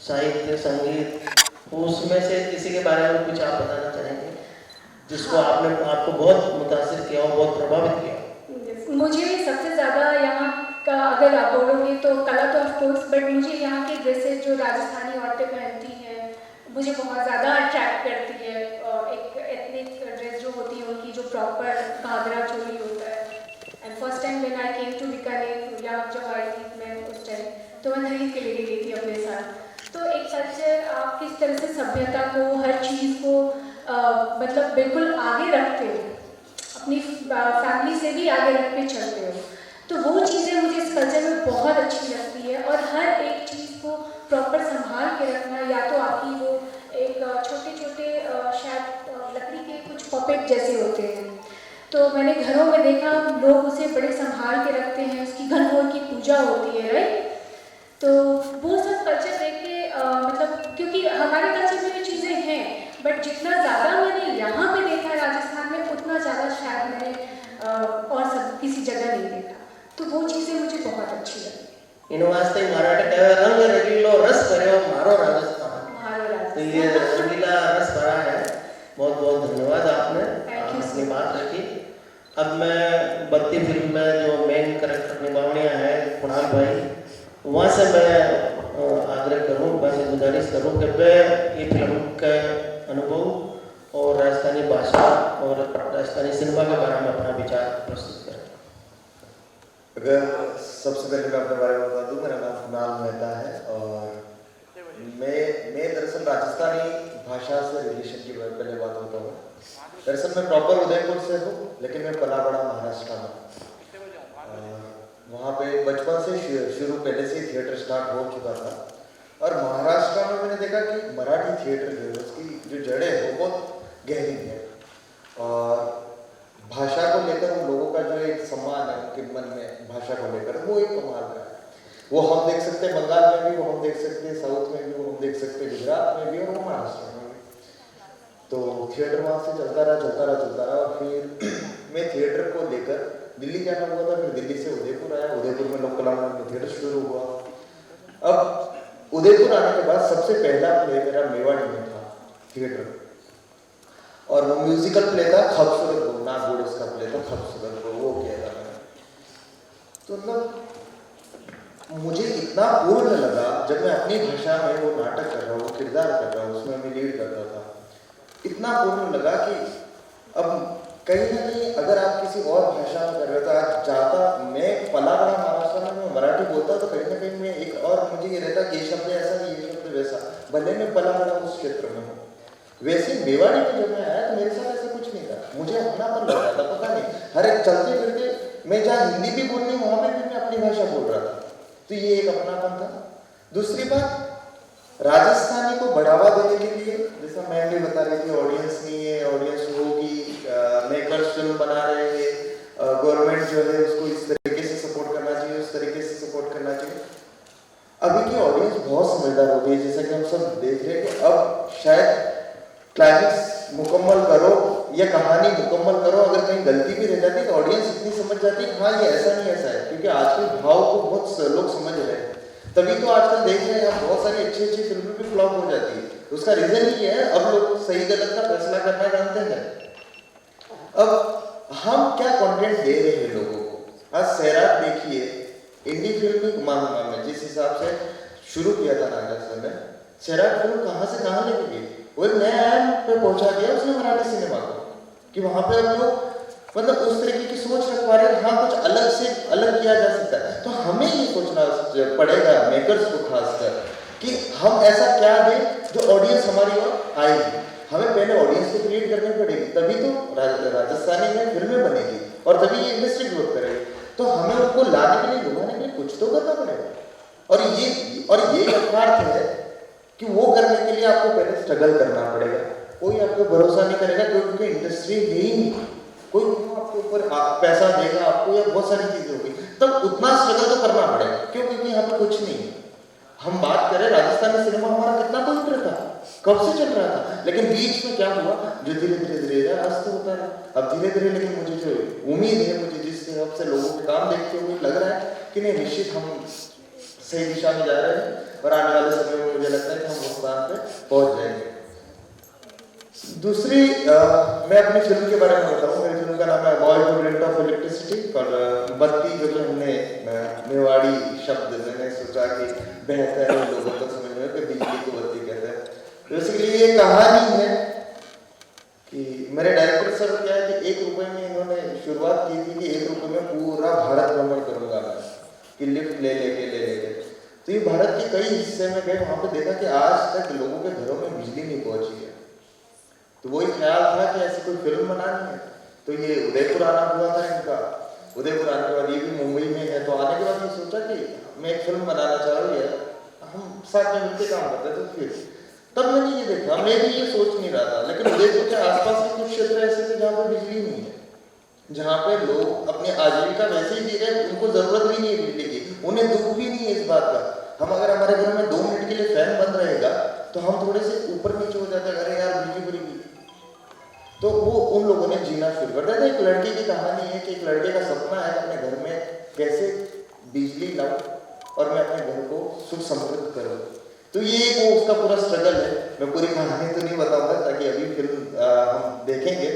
साहित्य, संगीत, उसमें से किसी के बारे में कुछ आप बताना चाहेंगे जिसको आपको बहुत मुतासिर किया और बहुत प्रभावित किया? मुझे सबसे ज़्यादा यहाँ का अगर आप बोलोगे तो कला तो ऑफ कोर्स, बट मुझे यहाँ के ड्रेसेस जो राजस्थानी औरतें पहनती हैं मुझे बहुत ज़्यादा अट्रैक्ट करती है। एक एथनिक ड्रेस जो होती है उनकी, जो प्रॉपर घाघरा चोली होता है। And first time when I came to Bikaner या जब आई थी मैं उस टाइम, तो मैं खरीद के लेके गई थी अपने साथ। तो एक कल्चर, आप किस तरह से सभ्यता को, हर चीज़ को मतलब बिल्कुल आगे रखते हो, अपनी फैमिली से भी आगे रख के चलते हो, तो वो चीज़ें मुझे इस कल्चर में बहुत अच्छी लगती है। और हर एक चीज़ को प्रॉपर संभाल के रखना, या तो आपकी वो एक छोटे छोटे शायद लकड़ी के कुछ पपेट जैसे होते हैं, तो मैंने घरों में देखा लोग उसे बड़े संभाल के रखते हैं, उसकी घनघोर की पूजा होती है, राइट? तो वो सब कल्चर देख के मतलब, क्योंकि हमारे कल्चर में ये चीज़ें हैं, बट जितना ज़्यादा मैंने यहाँ पे देखा राजस्थान में, उतना ज़्यादा शायद मैंने और सब किसी जगह नहीं देखा। तो वो चीज़ें मुझे बहुत अच्छी लगी। इन वास्ते मराठी कहे रंग रंगीलो रस भरो मारो राजस्थान। तो ये रंगीला रस भरा है। बहुत बहुत धन्यवाद, आपने अपनी बात रखी। अब मैं बत्ती फिल्म में जो मेन कैरेक्टर निभावनिया है कुणाल भाई, वहाँ से मैं आग्रह करूँ, वहाँ से गुजारिश करूँ कि मैं ये फिल्म का अनुभव और राजस्थानी भाषा और राजस्थानी सिनेमा के बारे में अपना विचार प्रस्तुत करें। अगर सबसे पहले मैं अपने बारे में बता दूं, मेरा नाम कुणाल मेहता है और मैं दरअसल राजस्थानी भाषा से रिलेशन की पहले बात होता हूँ। दरअसल मैं प्रॉपर उदयपुर से हूँ, लेकिन मैं पला बड़ा महाराष्ट्र में। वहाँ पे बचपन से शुरू पहले से ही थिएटर स्टार्ट हो चुका था और महाराष्ट्र में मैंने देखा कि मराठी थिएटर जो है उसकी जो जड़ें हैं वो बहुत गहरी है और भाषा को लेकर उन लोगों का जो एक सम्मान है उनके मन में भाषा को लेकर, वो एक कमाल का है। वो हम देख सकते हैं बंगाल में भी, वो हम देख सकते हैं साउथ में भी, वो हम देख सकते हैं गुजरात में भी और वो महाराष्ट्र में भी। तो थिएटर वहाँ से चलता रहा और फिर मैं थिएटर को लेकर दिल्ली जाना हुआ था। फिर दिल्ली से उदयपुर आया, उदयपुर में लोक कला में थिएटर शुरू हुआ। अब उदयपुर आने के बाद सबसे पहला प्ले मेरा मेवाड़ी में था थिएटर, और वो म्यूजिकल प्ले था खूबसूरत को, ना बोर्ड्स का प्ले था खूबसूरत को, वो किया था मैंने। तो मतलब मुझे इतना पूर्ण लगा जब मैं अपनी भाषा में वो नाटक कर रहा हूँ, किरदार कर रहा हूँ, उसमें मैं लीड करता था। इतना पूर्ण लगा कि अब कहीं ना कहीं अगर आप किसी और भाषा में कर रहे हो तो आज जाता मैं पला बड़ा महाराष्ट्र में मैं मराठी बोलता तो कहीं ना कहीं मैं एक और मुझे ये रहता कि ये शब्द ऐसा नहीं, ये शब्द वैसा, भले मैं पला बड़ा उस क्षेत्र में हूँ। वैसे मेवाड़ी में जब मैं आया तो मेरे साथ ऐसा कुछ नहीं था, मुझे अपनापन लग रहा था। पता नहीं हर एक चलते फिरते मैं जहाँ हिंदी भी बोल रही हूँ वहाँ पे भी मैं अपनी भाषा बोल रहा था, तो ये एक अपनापन था। दूसरी बात, राजस्थानी को बढ़ावा देने के लिए, जैसा मैं भी बता रही थी, ऑडियंस नहीं है, ऑडियंस होगी, मेकर्स फिल्म बना रहे हैं, गवर्नमेंट जो है उसको इस तरीके से सपोर्ट करना चाहिए, उस तरीके से सपोर्ट करना चाहिए। अभी की ऑडियंस बहुत समझदार हो गई है, जैसा कि हम सब देख रहे हैं कि अब शायद क्लाइमेक्स मुकम्मल करो या कहानी मुकम्मल करो, अगर कहीं गलती भी रह जाती है तो ऑडियंस इतनी समझ जाती है हाँ ये ऐसा नहीं ऐसा है, क्योंकि आजकल भाव को बहुत लोग समझ रहे हैं। तभी तो आजकल देख रहे हैं बहुत सारी अच्छी अच्छी फिल्में भी फ्लॉप हो जाती है। उसका रीजन ये है अब लोग सही गलत का फैसला करना जानते हैं। अब हम क्या कंटेंट दे रहे हैं लोगों को। आज सैराट देखिए, इंडी फिल्म भी मानूंगा मैं, जिस हिसाब से शुरू किया था नागेश्वर ने, सैराट फिल्म कहाँ से कहाँ लेके गई, वो एक नया आयाम पे पहुंचा दिया उसने मराठी सिनेमा को, कि वहां पे हम लोग मतलब उस तरीके की सोच रख पा रहे हैं, हाँ कुछ अलग से अलग किया जा सकता है। तो हमें ये सोचना पड़ेगा मेकर्स को खासकर कि हम ऐसा क्या दें जो ऑडियंस हमारी ओर आएगी। हमें पहले ऑडियंस को क्रिएट करनी पड़ेगी, तभी तो राजस्थानी में फिल्में बनेगी और तभी ये इंडस्ट्री ग्रोथ करेगी। तो हमें उनको लाने के लिए घुमाने के लिए कुछ तो करना पड़ेगा और ये यथार्थ है कि वो करने के लिए आपको पहले स्ट्रगल करना पड़ेगा। कोई आपको भरोसा नहीं करेगा क्योंकि इंडस्ट्री है ही नहीं, कोई आपके ऊपर पैसा देगा आपको या बहुत सारी चीजें होगी, तब उतना स्ट्रगल तो करना पड़ेगा। क्यों? क्योंकि यहाँ पे कुछ नहीं है। हम बात करें राजस्थानी सिनेमा हमारा कितना पवित्र था, कब से चल रहा था, लेकिन बीच में क्या हुआ जो धीरे धीरे अस्त होता रहा। अब धीरे धीरे लेकिन मुझे जो उम्मीद है, मुझे जिस हिसाब से लोगों के काम देखते हुए लग रहा है कि नहीं, निश्चित हम सही दिशा में जा रहे हैं और आने वाले समय में मुझे लगता है कि हम उस स्थान पे पहुंच जाएंगे। दूसरी मैं अपनी फिल्म के बारे में बताऊं। मेरी फिल्म का नाम है voice to rent of electricity, और बत्ती जो कि हमने मेवाड़ी शब्द मैंने सोचा कि बेहतर है लोगों को समझ में कि बिजली को बत्ती कहते हैं। बेसिकली ये कहानी है कि मेरे डायरेक्टर सर क्या है कि 1 रुपए में इन्होंने शुरुआत की थी कि 1 रुपए में पूरा भारत भ्रमण करूंगा मैं, कि लिफ्ट ले लेके तो ये भारत के कई हिस्से में गए, वहां पे देखा कि आज तक लोगों के घरों में बिजली नहीं पहुंची है। तो वही ख्याल था कि ऐसी कोई फिल्म बनानी है, तो ये उदयपुर आना हुआ था इनका। उदयपुर आने के बाद ये भी मुंबई में है, तो आने के बाद ये सोचा कि मैं एक फिल्म बनाना चाह रही है, हम साथ में मिलकर काम करते थे। फिर तब मैंने ये देखा, मैं भी ये सोच नहीं रहा था, लेकिन उदयपुर के आसपास के कुछ क्षेत्र ऐसे थे जहाँ पर बिजली नहीं है, जहाँ पे लोग अपनी आजीविका वैसे ही जी रहे, उनको जरूरत भी नहीं है बिजली की, उन्हें दुख भी नहीं है इस बात का। हम अगर हमारे घर में 2 मिनट के लिए फैन बंद रहेगा तो हम थोड़े से ऊपर नीचे हो जाते हैं, अरे यार बिजली बुरी। तो वो उन लोगों ने जीना शुरू कर दिया था। एक लड़के की कहानी है कि एक लड़के का सपना है अपने घर में कैसे बिजली लाऊं और मैं अपने घर को सुख समृद्ध करूं। तो ये वो उसका पूरा स्ट्रगल है। मैं पूरी कहानी तो नहीं बताऊंगा ताकि अभी फिल्म हम देखेंगे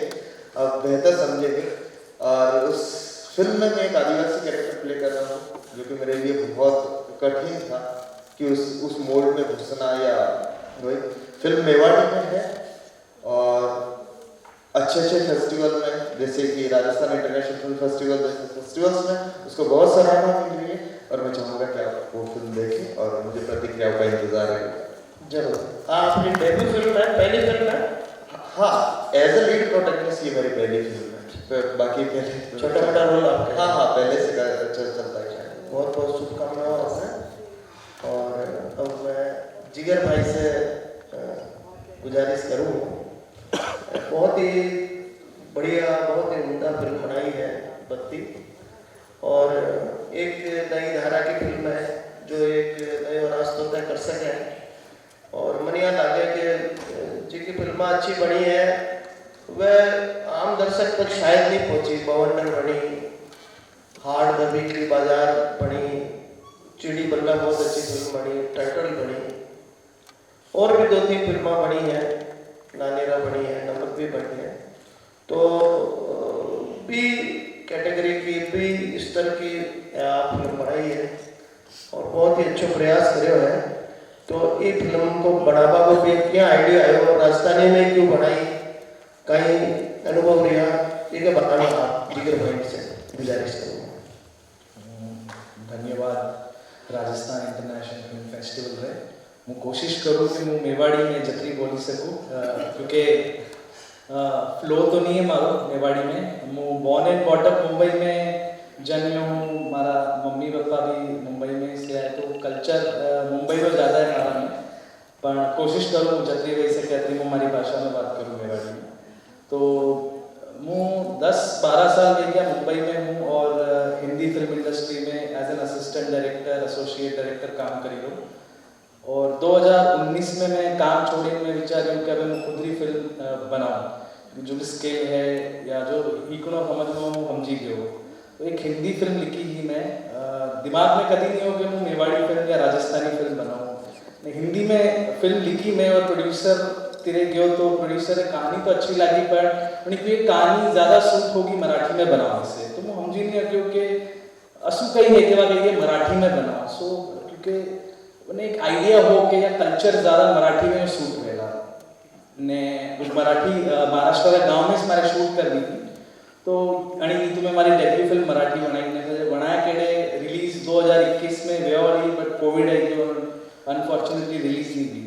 बेहतर समझेंगे। और उस फिल्म में मैं एक आदिवासी कैरेक्टर प्ले कर रहा हूँ, जो कि मेरे लिए बहुत कठिन था कि उस मोल्ड में घुसना। या वही फिल्म मेवाड़ी में है और अच्छे अच्छे फेस्टिवल में, जैसे कि राजस्थान इंटरनेशनल फिल्म फेस्टिवल जैसे फेस्टिवल्स में उसको बहुत सराहना मिल रही है और मैं चाहूँगा कि आप वो फिल्म देखें और मुझे प्रतिक्रियाओं का इंतजार है। जरूर। आपकी डेब्यू फिल्म है, पहली फिल्म है? हाँ, एज अ लीड प्रोटैगनिस्ट ये मेरी पहली फिल्म है। फिर बाकी पहले छोटा मोटा रोल आपका? हाँ, पहले से चलता है। बहुत बहुत शुभकामनाएं आपसे। और अब मैं जिगर भाई से गुजारिश करूँ, बहुत ही बढ़िया, बहुत ही उम्दा फिल्म बनाई है बत्ती, और एक नई धारा की फिल्म है जो एक नए रास्तों तय कर सके। और मनिया लागे के जी की फिल्म अच्छी बनी है, वह आम दर्शक तक शायद नहीं पहुंची। बवंडर बनी, हार्ड दबी की बाजार बनी, चिड़ी बल्ला बहुत अच्छी फिल्म बनी, टाइटल बनी, और भी 2-3 फिल्में बनी हैं, नानेरा बनी है, नमक भी बनी है। तो बी कैटेगरी की, बी स्तर की आप फिल्म बनाई है और बहुत ही अच्छो प्रयास करे है। तो ये फिल्म को बनावा को भी क्या आइडिया आयो, राजस्थानी में क्यों बनाई, कहीं अनुभव रहा, ये बताना आप जिगर भाई से गुजारिश करूँगा। धन्यवाद राजस्थान इंटरनेशनल फिल्म फेस्टिवल रे। હું કોશિશ કરું કે હું મેવાડી में जतरी बोली सकूँ, क्योंकि फ्लो तो नहीं है मारो मेवाड़ी में। હું born and bought up Mumbai में जन्म हूँ, मारा मम्मी पापा भी मुंबई में से आए, तो कल्चर मुंबई में ज़्यादा है मारा में। पर कोशिश करूँ जतरी वही से कहती हूँ हमारी भाषा में बात करूँ मेवाड़ी में। तो मैं 10-12 साल में गया मुंबई में हूँ और हिंदी फिल्म इंडस्ट्री में as an assistant director, associate director काम करी हूँ। और 2019 में मैं काम छोड़ी, मैं विचार रही हूँ कि अब मैं खुद ही फिल्म बनाऊँ जो भी स्केल है या जो इकोनो समझ में हम जी गए हो। तो एक हिंदी फिल्म लिखी ही मैं, दिमाग में कभी नहीं हो कि मैं मेवाड़ी फिल्म या राजस्थानी फिल्म बनाऊँ। हिंदी में फिल्म लिखी मैं और प्रोड्यूसर तेरे गयो, तो प्रोड्यूसर कहानी तो अच्छी लगी पर उनकी ये कहानी ज़्यादा सूट होगी मराठी में बनाने से। तो मैं समझी नहीं क्योंकि असू कही है कि वाकई ये मराठी में बनाओ। सो क्योंकि उन्हें एक आइडिया हो कि या कल्चर ज़्यादा मराठी में शूट रहेगा ने मराठी महाराष्ट्र के गांव में हमारे शूट कर दी थी। तो अणी तुम्हें हमारी डेब्यू फिल्म मराठी बनाई ने बनाया के रिलीज 2021 में वे वाली, बट कोविड है जो अनफॉर्चुनेटली रिलीज नहीं हुई।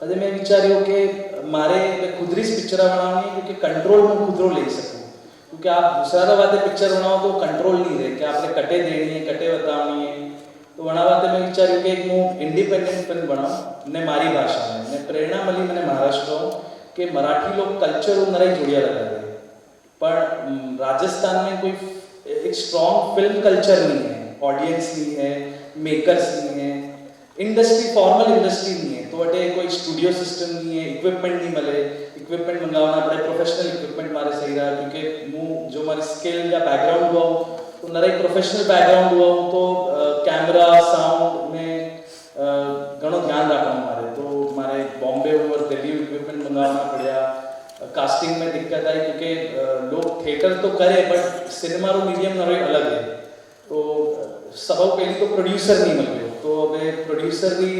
अरे मैं विचारियो कि मारे खुदरी पिक्चर बनानी है क्योंकि कंट्रोल में खुदरो ले सकूँ, क्योंकि आप दूसरा बातें पिक्चर बनाओ तो कंट्रोल नहीं रहे कि आपने कटे देनी है, कटे बतानी है। तो वहाँ बातें मैं विचारियो कि एक मैं इंडिपेंडेंट फिल्म बनाऊँ ने मारी भाषा में। मैं प्रेरणा मिली मैंने महाराष्ट्र के मराठी लोग कल्चर और नरा जुड़िया लगा दे, पर राजस्थान में कोई एक स्ट्रॉन्ग फिल्म कल्चर नहीं है, ऑडियंस नहीं है, मेकर्स नहीं है, इंडस्ट्री फॉर्मल इंडस्ट्री नहीं है। तो वटे कोई स्टूडियो सिस्टम नहीं है, इक्विपमेंट नहीं मिले, इक्विपमेंट मंगाना पड़े, प्रोफेशनल इक्विपमेंट मारे सही रहा, क्योंकि मुँह जो हमारी स्किल या बैकग्राउंड हुआ हो तो नरा एक प्रोफेशनल बैकग्राउंड हुआ हो तो कैमरा साउंड में घणो ध्यान रखना हमारे। तो हमारे बॉम्बे और दिल्ली इक्विपमेंट मंगाना पड़ा, कास्टिंग में दिक्कत आई क्योंकि लोग थिएटर तो करे बट सिनेमा रो मीडियम नरो अलग है। तो सब पहली तो प्रोड्यूसर नहीं मिल गए, तो अब प्रोड्यूसर की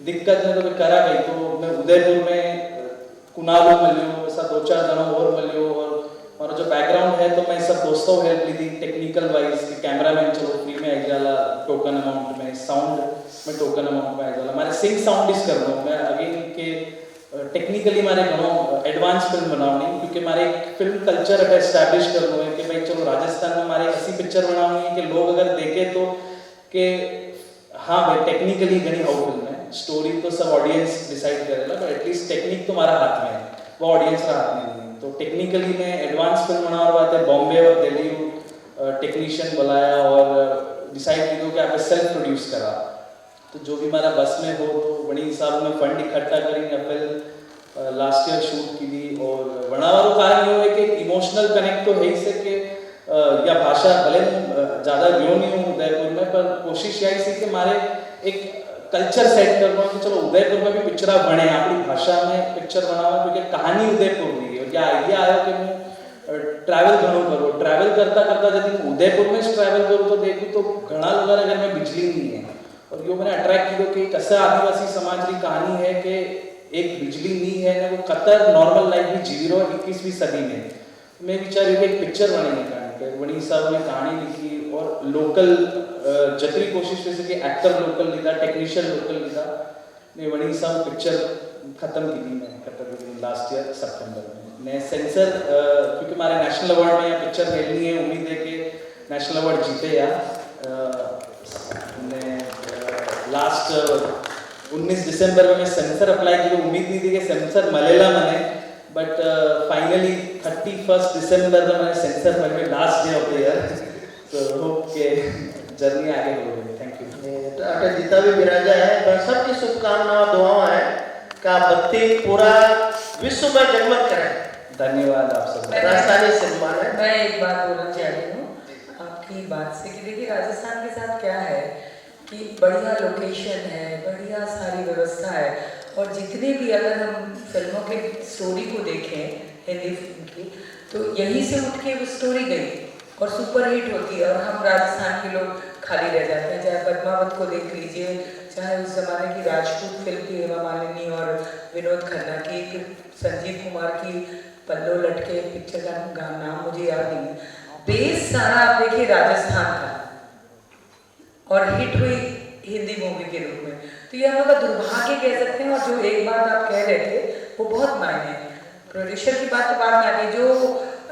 दिक्कत में तो करा गई। तो मैं उदयपुर में कुनाल मिलो, ऐसा 2-4 जनों और मिलो, और जो बैकग्राउंड है तो मैं सब दोस्तों हेल्प ली थी टेक्निकल वाइज कि कैमरामैन चलो फ्री में आई जाला टोकन अमाउंट में, साउंड में टोकन अमाउंट में आई जाला, हमारे सिंग साउंड इस कर दूँ मैं अगेन के टेक्निकली हमारे घणों एडवांस फिल्म बनानी, क्योंकि हमारे एक फिल्म कल्चर अगर एस्टैब्लिश कर दो है कि भाई चलो राजस्थान में हमारे ऐसी पिक्चर बनानी है कि लोग अगर देखे तो कि हाँ भाई टेक्निकली घनी हाउ फिल्म है, स्टोरी तो सब ऑडियंस डिसाइड करेगा, बट एटलीस्ट टेक्निक तो हमारा हाथ में है, वो ऑडियंस का हाथ में नहीं है। तो टेक्निकली मैं एडवांस फिल्म बना रहा था, बॉम्बे और दिल्ली टेक्नीशियन बुलाया और डिसाइड की दो कि आप सेल्फ प्रोड्यूस करा। तो जो भी हमारा बस में हो तो बड़ी हिसाब में फंड इकट्ठा करेंगे, फिर लास्ट ईयर शूट की थी। और बनावा कारण ये है कि इमोशनल कनेक्ट तो है ही से कि या भाषा भले ज़्यादा व्यो नहीं हूँ उदयपुर में, पर कोशिश यही थी कि हमारे एक कल्चर सेट करना कि चलो उदयपुर में भी पिक्चर बने अपनी भाषा में पिक्चर बनावा, क्योंकि कहानी उदयपुर की है। क्या आइडिया आया कि मैं ट्रैवल घणो करो, ट्रैवल करता करता जब उदयपुर में ट्रैवल करूँ तो देखूँ तो घना लोगों घर में बिजली नहीं है, और यो मैंने अट्रैक्ट किया कि कैसा आदिवासी समाज की कहानी है कि एक बिजली नहीं है ना वो कतर नॉर्मल लाइफ भी जी रहो 21वीं सदी में। मैं विचार कि एक पिक्चर बनेगी कहानी पर, वनी साहब ने कहानी लिखी और लोकल जतरी कोशिश वैसे कि एक्टर लोकल लीधा, टेक्नीशियन लोकल लीधा ने वनी साहब पिक्चर ख़त्म की थी मैं लास्ट ईयर सितंबर में। मैं सेंसर क्योंकि हमारे नेशनल अवार्ड में यहाँ पिक्चर खेलनी है, उम्मीद है कि नेशनल अवार्ड जीते या लास्ट 19 दिसंबर में मैं सेंसर अप्लाई की, उम्मीद नहीं थी कि सेंसर मलेला मैंने, बट फाइनली 31 दिसंबर में मैंने सेंसर में last day of the year, तो होप के जर्नी आगे हो गई। Thank you. अटे जीता भी विराजा है, पर सबकी शुभकामनाएं दुआएं हैं का बत्ती पूरा विश्व में जगमग करे। धन्यवाद आप सब। राजस्थानी सिनेमा है। मैं एक बात बोलना चाहती हूँ आपकी बात से कि देखिए राजस्थान के साथ क्या है कि बढ़िया लोकेशन है, बढ़िया सारी व्यवस्था है, और जितने भी अगर हम फिल्मों के स्टोरी को देखें हिंदी फिल्म की, तो यहीं से उठ के वो स्टोरी गई और सुपरहिट होती है और हम राजस्थान के लोग खाली रह जाते हैं। चाहे पद्मावत को देख लीजिए, चाहे उस जमाने की राजपूत फिल्म थी हेमा मालिनी और विनोद खन्ना की, फिर संजीव कुमार की पल्लो लटके पिक्चर का नाम मुझे याद नहीं, बेस सारा आप देखिए राजस्थान का और हिट हुई हिंदी मूवी के रूप में। तो ये हम लोग का दुर्भाग्य कह सकते हैं। और जो एक बात आप कह रहे थे वो बहुत मायने है, प्रोड्यूसर की बात तो बाद में आ गई, जो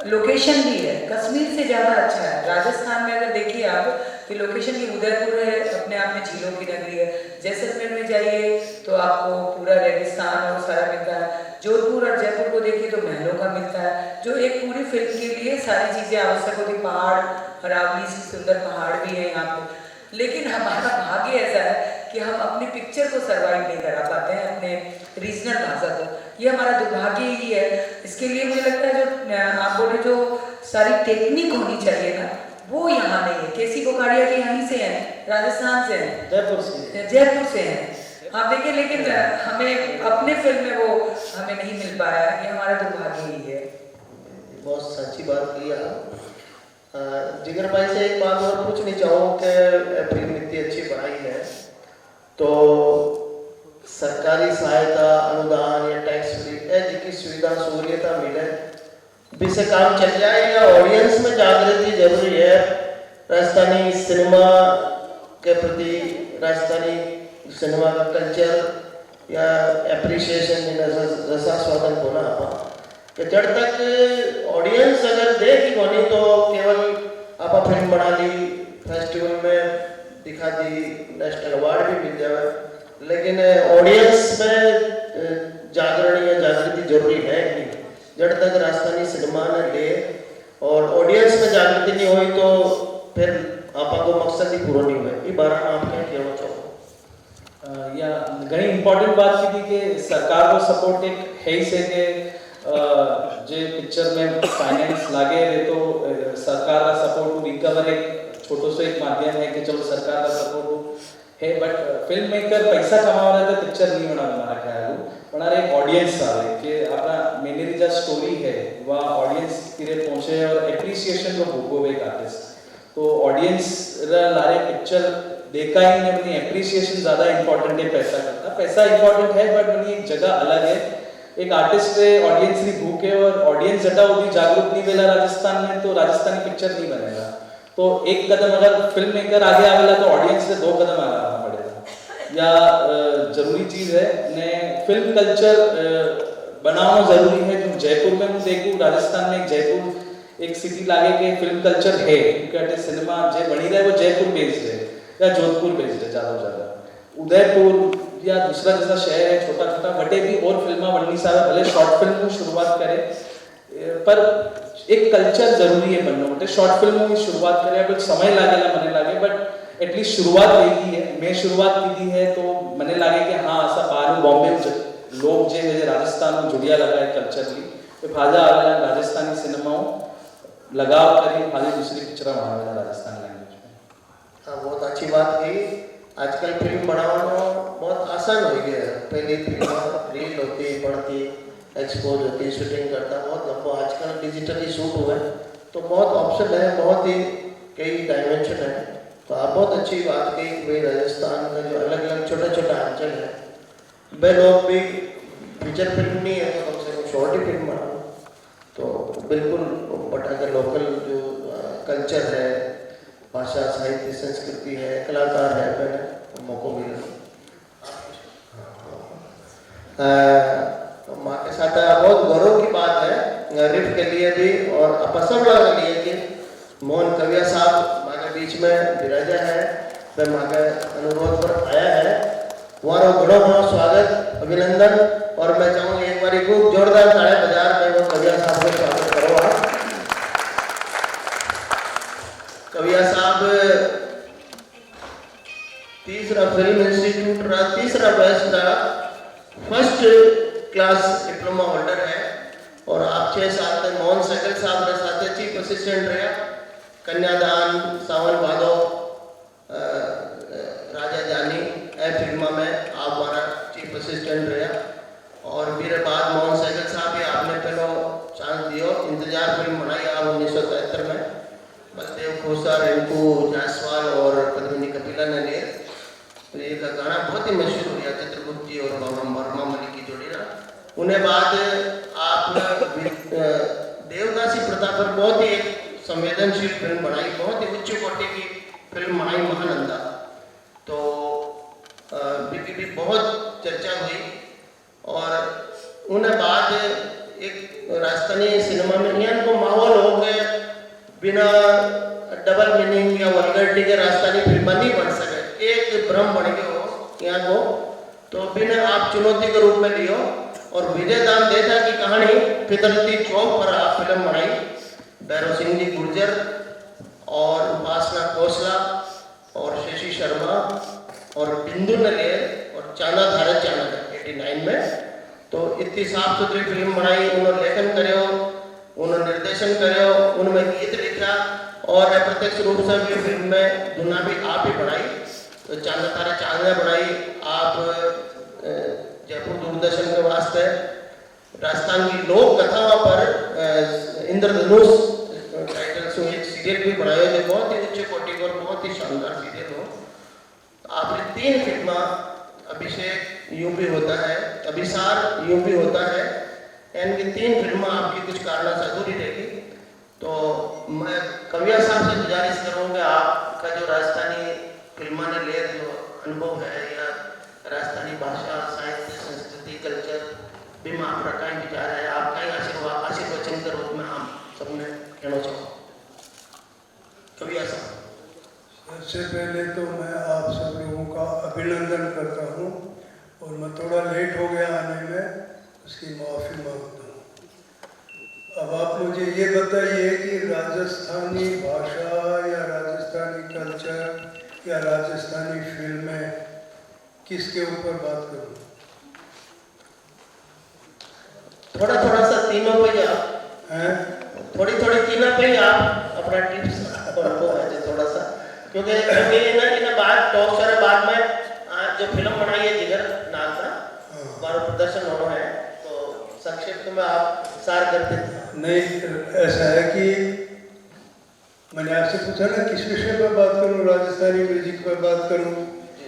लोकेशन भी है कश्मीर से ज़्यादा अच्छा है। राजस्थान में अगर देखिए आप कि लोकेशन की उदयपुर है, अपने आप में झीलों की नगरी है। जैसलमेर में जाइए तो आपको पूरा रेगिस्तान और सारा मिलता है। जोधपुर और जयपुर को देखिए तो महलों का मिलता है, जो एक पूरी फिल्म के लिए सारी चीज़ें आवश्यक होती। पहाड़, अरावली सी सुंदर पहाड़ भी है यहाँ पे, लेकिन हमारा भाग्य ऐसा है कि हम अपनी पिक्चर को सर्वाइव नहीं करा पाते हैं अपने रीजनल भाषा को। ये हमारा दुर्भाग्य ही है। इसके लिए मुझे लगता है जो आप बोले जो सारी टेक्निक होनी चाहिए ना, वो यहाँ नहीं है। केसी कोकाड़िया के यहीं से हैं, राजस्थान से हैं, जयपुर से हैं आप देखिए, लेकिन हमें अपने फिल्म में वो हमें नहीं मिल पाया। ये हमारा दुर्भाग्य ही है। बहुत सच्ची बात की आप। जिगर भाई से एक बात और पूछनी चाहूँ कि फिल्म इतनी अच्छी बनाई है तो सरकारी सहायता, अनुदान या टैक्स फ्री ऐसी की सुविधा सहूलियत मिले भी से काम चल जाए, या ऑडियंस में जागृति जरूरी है राजस्थानी सिनेमा के प्रति, राजस्थानी सिनेमा का कल्चर या एप्रिसिएशन रसास्वादन होना आप कि जब तक ऑडियंस अगर देगी होनी तो केवल आप फिल्म बना ली, फेस्टिवल में दिखा दी, नेशनल अवार्ड भी मिल जाए, लेकिन ऑडियंस में जागरण या जागृति जरूरी है नहीं। जब तक राजस्थानी सिनेमा ने ले और ऑडियंस में जागृति नहीं हुई तो फिर आपको मकसद ही पूरा नहीं हुआ। ये बारे में आप क्या कहना चाहो? या घनी इम्पोर्टेंट बात की थी कि सरकार को सपोर्ट एक है ही से कि जे पिक्चर में फाइनेंस लागे रहे तो सरकार का सपोर्ट रिकवर एक छोटो से एक माध्यम है कि चलो सरकार का सपोर्ट है, बट फिल्म मेकर पैसा कमा रहा है तो पिक्चर नहीं बना हमारा ख्याल बना रहे। एक ऑडियंस आ रहे कि अपना मेनली जो स्टोरी है वह ऑडियंस की पहुंचे और एप्रिसिएशन को भोगो एक आर्टिस्ट, तो ऑडियंस लारे पिक्चर देखा ही नहीं, अपनी एप्रिसिएशन ज़्यादा इंपॉर्टेंट है पैसा करता। पैसा इंपॉर्टेंट है बट अपनी एक जगह अलग है। एक आर्टिस्ट है, ऑडियंस की भूख है और ऑडियंस जटा होती जागरूक नहीं वेला राजस्थान में तो राजस्थानी पिक्चर नहीं बनेगा। तो एक कदम अगर फिल्म मेकर आगे आवेला तो ऑडियंस से 2 कदम आगे आना पड़ेगा। या जरूरी चीज़ है ने फिल्म कल्चर बनाना जरूरी है। जो जयपुर में मैं देखूँ, राजस्थान में एक जयपुर एक सिटी लागे के फिल्म कल्चर है, क्योंकि सिनेमा जो बनी रहे वो जयपुर बेस्ड है या जोधपुर बेस्ड है ज़्यादा। उदयपुर या दूसरा जैसा शहर है छोटा छोटा बटे भी और फिल्मा बननी सारा भले शॉर्ट फिल्म को शुरुआत करे, पर एक कल्चर जरूरी है बनना बटे शॉर्ट फिल्मों की शुरुआत करे। कुछ समय लागेला मने लागे बट एटलीस्ट शुरुआत होगी है। मैं शुरुआत की थी है तो मने लागे कि हाँ ऐसा बाहर बॉम्बे लोग जो है राजस्थान में जुड़िया लगा है कल्चरली, तो भाजा आवेला राजस्थानी सिनेमाओं लगाव करी भाजी दूसरी पिक्चर बनावेला राजस्थानी लैंग्वेज में। हाँ, बहुत अच्छी बात कही। आजकल फिल्म बनाना बहुत आसान हो गया है। पहले फिल्म रील होती, बढ़ती, एक्सपोज होती, शूटिंग करता बहुत लंबा। आजकल डिजिटली शूट हुआ है तो बहुत ऑप्शन है, बहुत ही कई डायमेंशन है। तो आप बहुत अच्छी बात कही कि भाई राजस्थान का जो अलग अलग छोटा छोटा अंचल है वे लोग भी फीचर फिल्म नहीं है तो कम से कम शॉर्ट ही फिल्म बनाऊँ। तो बिल्कुल बटा के लोकल जो कल्चर है, भाषा, साहित्य, संस्कृति है, कलाकार है, मैंने मौका मिला माँ के साथ बहुत गौरव की बात है रिफ के लिए भी और अपसमला के लिए कि मोहन कविया साहब माँ के बीच में विराजा है, वह माँ के अनुरोध पर आया है। वारो घणो घणो स्वागत, अभिनंदन। और मैं चाहूँगा एक बार खूब जोरदार ताड़े बाजार में वो कविया साहब को स्वागत करो। आप कविया साहब तीसरा फिल्म इंस्टीट्यूट रा तीसरा बैच का फर्स्ट क्लास डिप्लोमा होल्डर है और आप 6 साल तक मोहन सहगल साहब के साथ चीफ असिस्टेंट रहे। कन्यादान, सावन भादो, राजा जानी ए फिल्मा में आप हमारा चीफ असिस्टेंट रहे और मेरे बाद मोहन सहगल साहब भी आपने पहले चांस दियो। इंतजार फिल्म बनाई आप 1973 में, बलदेव खोसा, रिंकू जायसवाल और पद्मिनी कपिला ने लिए। तो ये का गाना बहुत ही मशहूर हो गया, चित्रगुप्त जी और बाबा वर्मा मलिक की जोड़ी ना। उन्हें बाद आप देवदासी प्रथा पर बहुत ही एक संवेदनशील फिल्म बनाई, बहुत ही उच्च कोटि की फिल्म बनाई महानंदा। तो भी बहुत चर्चा हुई और उन्हें बाद एक राजस्थानी सिनेमा में यहाँ को माहौल हो गए बिना डबल मीनिंग या वल्गरिटी के राजस्थानी फिल्म नहीं बन सके, एक भ्रम बन गए हो यहाँ को। तो बिना आप चुनौती के रूप में लियो और विजय दान देता की कहानी फितरती चौक पर आप फिल्म बनाई। भैरव सिंह जी गुर्जर और उपासना खोसला और शशि शर्मा और बिंदु नलेर और चांदा धारत चाणक 89 में। तो इतनी साफ सुथरी फिल्म बनाई, उन्होंने लेखन करो, उन्होंने निर्देशन करो, उनमें गीत लिखा और अप्रत्यक्ष रूप से भी फिल्म में धुना भी आप ही बनाई। तो चांदा तारा चांदा बनाई आप जयपुर दूरदर्शन के वास्ते। राजस्थान की लोक कथाओं पर इंद्रधनुष टाइटल से एक सीरियल भी बनाया जो बहुत ही उच्च कोटि और बहुत ही शानदार सीरियल हो। आपने 3 फिल्म, अभिषेक यूपी होता है, अभिसार यूपी होता है, इनकी 3 फिल्म आपकी कुछ कारण से अधूरी रहेगी। तो मैं कविया साहब से गुजारिश करूँगा आपका जो राजस्थानी फिल्मा ने ले जो अनुभव है या राजस्थानी भाषा, साहित्य, संस्कृति, कल्चर भी में आप रखा विचार है, आपका ही आशीर्वचन के रूप में हम सबने कहना चाहूँ। कविया साहब। सबसे पहले तो मैं आप सब लोगों का अभिनंदन करता हूँ और मैं थोड़ा लेट हो गया आने में, उसकी माफ़ी मांगता हूँ। अब आप मुझे ये बताइए कि राजस्थानी भाषा या राजस्थानी कल्चर या राजस्थानी फिल्में किसके ऊपर बात करूँ? थोड़ा थोड़ा सा तीनों पे हैं? थोड़ी थोड़ी तीनों पे ही आप अपना टिप्स थोड़ा सा, क्योंकि इन्हें बाद टॉप सारे बाद में जो फिल्म बनाई है जिगर नाम का हमारा प्रदर्शन होना है, तो संक्षिप्त में आप सार करते थे। नहीं, ऐसा है कि मैंने आपसे पूछा ना किस विषय पर बात करूं, राजस्थानी म्यूजिक पर बात करूं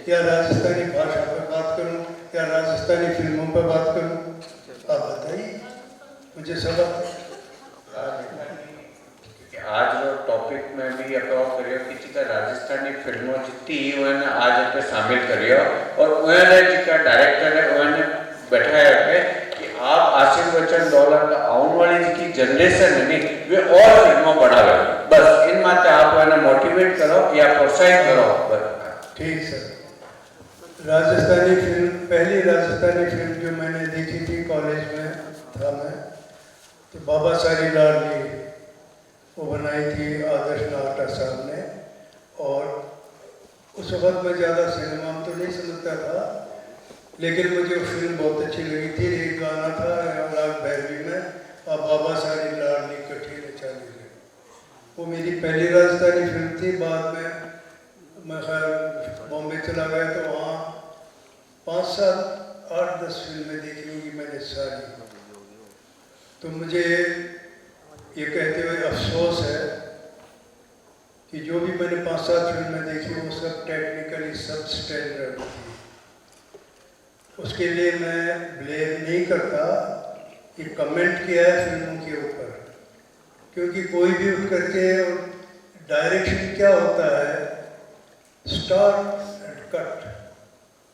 या राजस्थानी भाषा पर बात करूं या राजस्थानी फिल्मों पर बात करूं, आप बताइए मुझे सब। आज जो टॉपिक में भी अप्रो करियो किसी का राजस्थानी फिल्मों जितनी उन्हें आज पे शामिल करियो और उन्हें जिसका डायरेक्टर है उन्हें बैठाया है कि आप आशीर्वचन दौलत का आने वाली की जनरेशन है नहीं वे और फिल्मों बढ़ावे, बस इन माते आप उन्हें मोटिवेट करो या प्रोत्साहित करो बस। ठीक सर। राजस्थानी फिल्म, पहली राजस्थानी फिल्म जो मैंने देखी थी कॉलेज में था मैं, तो बाबा सारी लाडली वो बनाई थी आदर्श नागटा साहब ने। और उस वक्त मैं ज़्यादा सिनेमा में तो नहीं समझता था, लेकिन मुझे वो फिल्म बहुत अच्छी लगी थी। एक गाना था राग भैरवी में, अब बाबा सारी लाडली कठी चाली गई, वो मेरी पहली राजस्थानी फिल्म थी। बाद में मैं खैर बॉम्बे चला गया तो वहाँ 5, 7, 8, 10 फिल्में देखी होंगी मैंने सारी। तो मुझे ये कहते हुए अफसोस है कि जो भी मैंने 5, 7 फिल्में देखी वो सब टेक्निकली सब स्टैंडर्ड थी। उसके लिए मैं ब्लेम नहीं करता कि कमेंट किया है फिल्मों के ऊपर, क्योंकि कोई भी उठ करके डायरेक्शन क्या होता है, स्टार्ट एंड कट,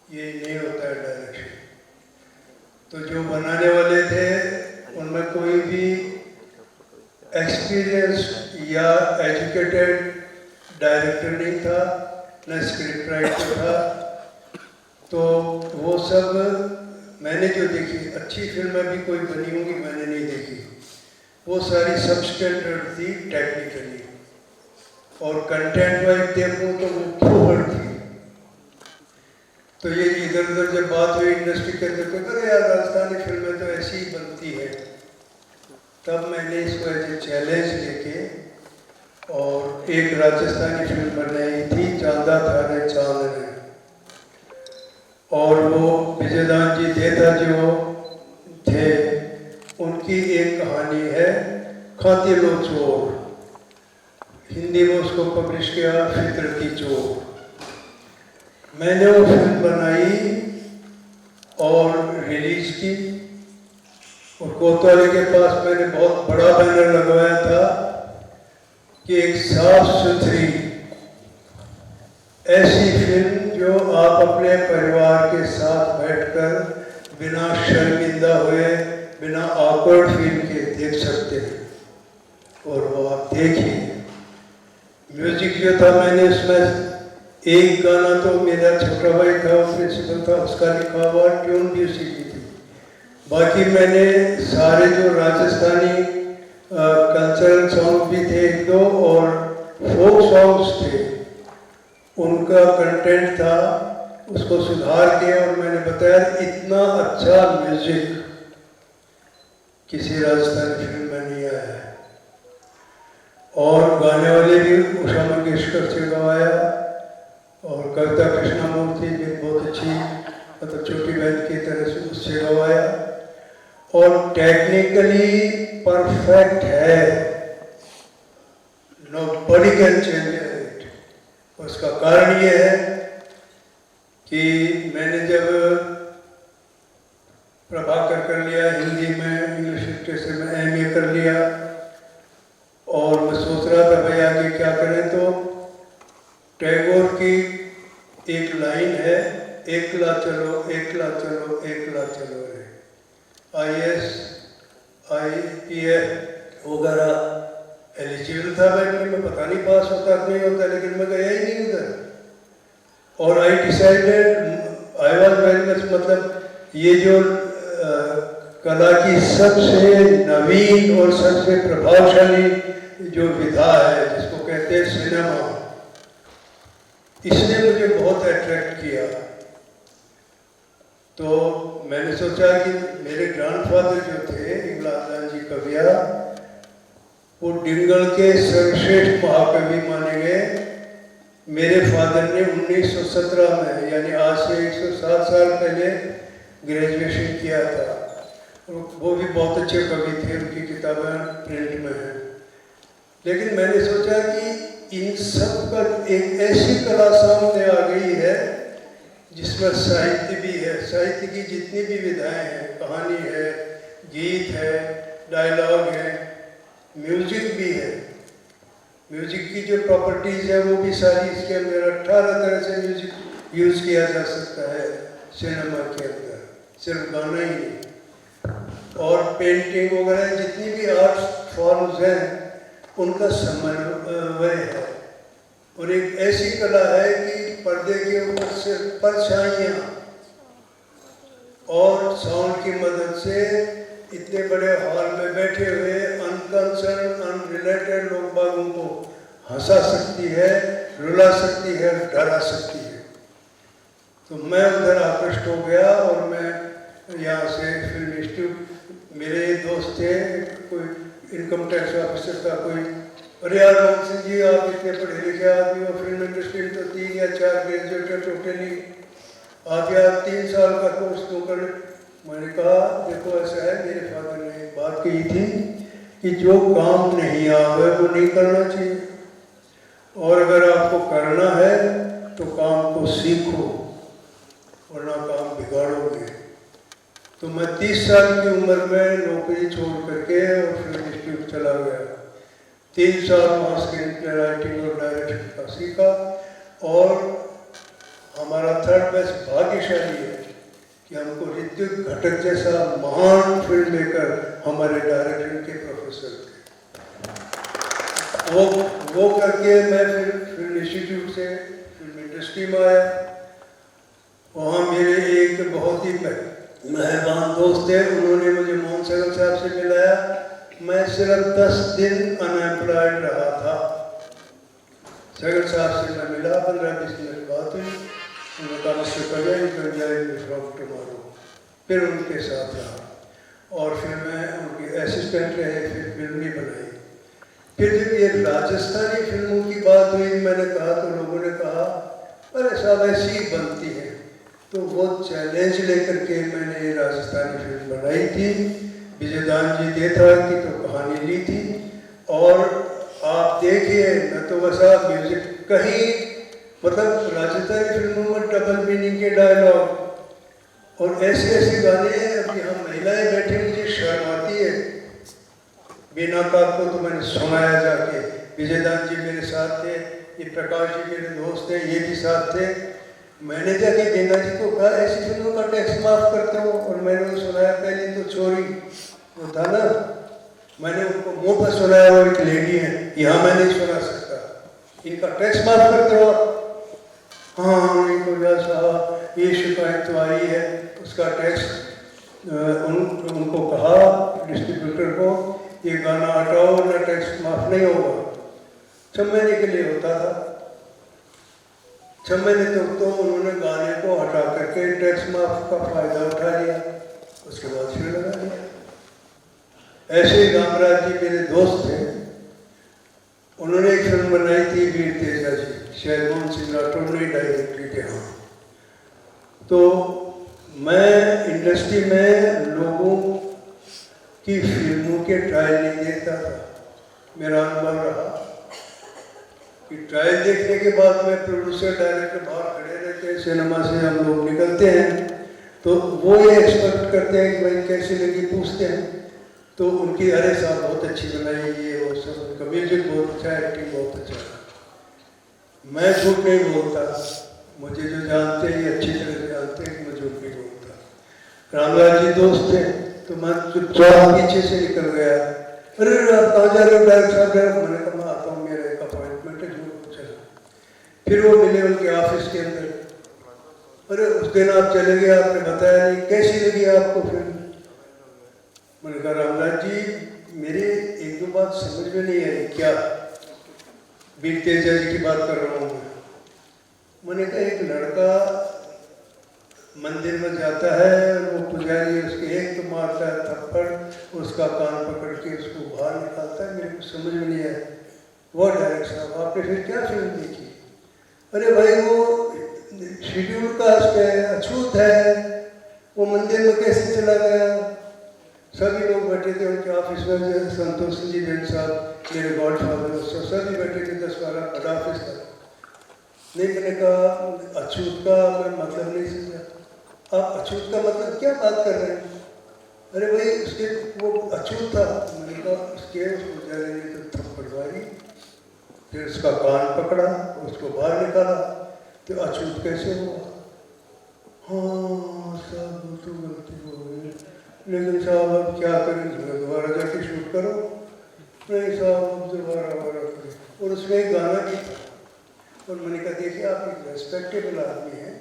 ये नहीं होता है डायरेक्शन। तो जो बनाने वाले थे उनमें कोई भी एक्सपीरियंस या एजुकेटेड डायरेक्टर नहीं था, न स्क्रिप्ट राइटर था। तो वो सब मैंने जो देखी, अच्छी फिल्में भी कोई बनी होंगी मैंने नहीं देखी, वो सारी सबस्टैंडर्ड थी टेक्निकली, और कंटेंट वाइज देखूँ तो वो पुअर थी। तो ये इधर उधर जब बात हुई इंडस्ट्री के अंदर, तो अरे यार राजस्थानी फिल्में तो ऐसी ही बनती है, तब मैंने इसको एज ए चैलेंज लेके और एक राजस्थानी फिल्म बनाई थी, चांदा था रे चांद ने, और वो विजयदान जी देता जो थे उनकी एक कहानी है खाते लो चोर, हिंदी में उसको पब्लिश किया फितरती चोर। मैंने वो फिल्म बनाई और रिलीज की, और कोतवाली के पास मैंने बहुत बड़ा बैनर लगवाया था कि एक साफ सुथरी ऐसी फिल्म जो आप अपने परिवार के साथ बैठकर बिना शर्मिंदा हुए, बिना ऑकवर्ड फील के देख सकते हैं, और वो आप देखिए। म्यूजिक जो था मैंने उसमें एक गाना तो मेरा छोटा भाई था, प्रिंसिपल था, उसका लिखा हुआ ट्यून भी उसी की थी। बाकी मैंने सारे जो राजस्थानी कल्चरल सॉन्ग भी थे एक दो, और फोक सॉन्ग्स थे, उनका कंटेंट था, उसको सुधार के, और मैंने बताया इतना अच्छा म्यूजिक किसी राजस्थानी फिल्म में नहीं आया है। और गाने वाले भी उषा मंगेशकर से गवाया, और कविता कृष्णमूर्ति भी बहुत अच्छी, मतलब छोटी बहन की तरह से उससे गवाया, और टेक्निकली परफेक्ट है, नोबडी कैन चेंज इट। उसका कारण ये है कि मैंने जब प्रभाकर कर लिया हिंदी में, इंग्लिश लिटरेचर में MA कर लिया, और मैं सोच रहा था भाई आगे क्या करें, तो टैगोर की एक लाइन है, एकला चलो एकला चलो एकला चलो रे। IAS IPF वगैरह एलिजिबल था बैठने में, पता नहीं पास होता नहीं होता, लेकिन मैं गया ही नहीं उधर। और I decided, I was very much, मतलब ये जो कला की सबसे नवीन और सबसे प्रभावशाली जो विधा है, जिसको कहते हैं सिनेमा, इसने मुझे बहुत अट्रैक्ट किया। तो मैंने सोचा कि मेरे ग्रैंडफादर जो थे इमलान जी कविया, वो डिंगल के सर्वश्रेष्ठ महाकवि माने गए। मेरे फादर ने 1917 में, यानी आज से 107 साल पहले ग्रेजुएशन किया था। वो भी बहुत अच्छे कवि थे, उनकी किताबें प्रिंट में हैं। लेकिन मैंने सोचा कि इन सब का एक ऐसी कला सामने आ गई है जिसमें साहित्य भी है, साहित्य की जितनी भी विधाएं हैं, कहानी है, गीत है, डायलॉग है, म्यूजिक भी है। म्यूजिक की जो प्रॉपर्टीज है वो भी सारी इसके अंदर 18 तरह से म्यूजिक यूज किया जा सकता है सिनेमा के अंदर, सिर्फ गाना ही नहीं। और पेंटिंग वगैरह जितनी भी आर्ट फॉर्म्स हैं उनका समन्वय है। और एक ऐसी कला है कि पर्दे के ऊपर से परछाइयाँ और साउंड की मदद से इतने बड़े हॉल में बैठे हुए अनकंसर्न अनरिलेटेड लोग बागों को हंसा सकती है, रुला सकती है, डरा सकती है। तो मैं उधर आकृष्ट हो गया, और मैं यहाँ से फिल्म इंस्टीट्यूट, मेरे दोस्त थे, कोई इनकम टैक्स ऑफिसर था कोई, अरे यार मोहन सिंह जी आप इतने पढ़े लिखे आदमी हो, फिल्म इंडस्ट्री में तो 3 या 4 ग्रेजुएट टोटली, आप यार 3 साल का कोर्स क्यों कर। मैंने कहा देखो ऐसा है, मेरे फादर ने एक बात कही थी कि जो काम नहीं आवे वो नहीं करना चाहिए, और अगर आपको करना है तो काम को सीखो, वरना काम बिगाड़ोगे। तो मैं 30 साल की उम्र में नौकरी छोड़ करके और फिल्म इंस्टीट्यूट चला गया। 3 साल वहाँ स्क्रीन प्ले राइटिंग और डायरेक्शन का सीखा और हमारा थर्ड बेस्ट भाग्यशाली है कि हमको ऋत्विक घटक जैसा महान फिल्म लेकर हमारे डायरेक्शन के प्रोफेसर थे। वो करके मैं फिर फिल्म इंस्टीट्यूट से फिल्म इंडस्ट्री में आया। वहाँ मेरे एक बहुत ही मेहरबान दोस्त थे, उन्होंने मुझे मोहन सहगल साहब से मिलाया। मैं सिर्फ 10 दिन अनएम्प्लॉयड रहा था। सहगल साहब से मैं मिला, 15-20 मिनट बात हुई। उन्होंने कहा मुझसे करिए फ्रॉम टुमारो। फिर उनके साथ रहा और फिर मैं उनकी असिस्टेंट रहे, फिर फिल्म भी बनाई। फिर जब ये राजस्थानी फिल्मों की बात हुई, मैंने कहा तो लोगों ने कहा अरे साहब ऐसी ही बनती है। तो वो चैलेंज लेकर के मैंने ये राजस्थानी फिल्म बनाई थी। विजयदान जी देथरा की तो कहानी ली थी और आप देखिए न तो वैसा म्यूजिक कहीं, मतलब राजस्थानी फिल्मों में डबल मीनिंग के डायलॉग और ऐसे ऐसे गाने। अभी हम महिलाएं बैठे, मुझे शर्म आती है। बीना का को तो मैंने सुनाया जाके, विजयदान जी मेरे साथ थे, ये प्रकाश जी मेरे दोस्त थे, ये भी साथ थे। मैंने जाके बीना जी को कहा ऐसी फिल्मों का टैक्स माफ करते हो और मैंने उनको सुनाया। पहले तो चोरी वो था ना, मैंने उनको मुंह पर सुनाया और एक लेडी है, यहाँ मैं नहीं सुना सकता, इनका टैक्स माफ करते हो। हाँ इनको साहब ये शिकायत तो आई है, उसका टैक्स उनको कहा डिस्ट्रीब्यूटर को ये गाना हटाओ ना टैक्स माफ नहीं होगा। 6 महीने के लिए होता था। 6 महीने तक तो उन्होंने गाने को हटा करके टैक्स माफ का फायदा उठा लिया, उसके बाद फिर लगा दिया। ऐसे ही रामराज जी मेरे दोस्त थे, उन्होंने एक फिल्म बनाई थी वीर तेजा जी, शहरमोहन सिंह राठौर ने डायरेक्ट की थी। हाँ, तो मैं इंडस्ट्री में लोगों की फिल्मों के ट्रायल नहीं देखता था। मेरा अनुभव रहा कि ट्रायल देखने के बाद में प्रोड्यूसर डायरेक्टर बाहर खड़े रहते हैं, सिनेमा से हम लोग निकलते हैं तो वो ये एक्सपेक्ट करते हैं कि भाई कैसी लगी, पूछते हैं तो उनकी अरे साहब बहुत अच्छी बनाई, ये वो सब, उनका म्यूजिक बहुत अच्छा, एक्टिंग बहुत अच्छा। मैं झूठ नहीं बोलता, मुझे जो जानते हैं ये अच्छी तरह से जानते हैं कि मैं झूठ नहीं बोलता। रामलाल जी दोस्त थे तो मैं चुपचाप पीछे से निकल गया। अरे आप कहाँ जा रहे हो डायरेक्टर साहब? मैंने कहा मैं आता हूँ, मेरा एक अपॉइंटमेंट है, जो चला। फिर वो मिले उनके ऑफिस के अंदर। अरे उस दिन आप चले गए, आपने बताया नहीं, कैसी लगी आपको फिल्म? मैंने कहा रामलाल जी मेरे 1-2 बात समझ में नहीं आई। क्या? वीर तेजा जी की बात कर रहा हूँ मैं। मैंने कहा एक लड़का मंदिर में जाता है, वो पुजारी उसके एक तो मारता है थप्पड़, उसका कान पकड़ के उसको बाहर निकालता है। मेरे को समझ में नहीं आया। वो डायरेक्टर साहब आपने फिर क्या फिल्म देखी? अरे भाई वो शेड्यूल कास्ट है, अछूत है, वो मंदिर में कैसे चला गया? सभी लोग बैठे थे उनके ऑफिस में, संतोष जी बेन साहब मेरे गॉड फादर, सभी बैठे थे, 10-12 बड़ा ऑफिस था। नहीं, मैंने कहा अछूत का मैं मतलब नहीं समझा। आप अछूत का मतलब क्या बात कर रहे हैं? अरे भाई उसके वो अछूत था। मैंने कहा उसके उसको जाने तो थप्पड़ मारी, फिर उसका कान पकड़ा, उसको बाहर निकाला, तो अछूत कैसे हुआ? हाँ साहब तो गलती हो गई, लेकिन साहब अब क्या करें, दोबारा जाके शूट करो। नहीं साहब अब दोबारा करें। और उसमें एक गाना भी था और मैंने कहा देखिए आप एक रेस्पेक्टेबल आदमी हैं,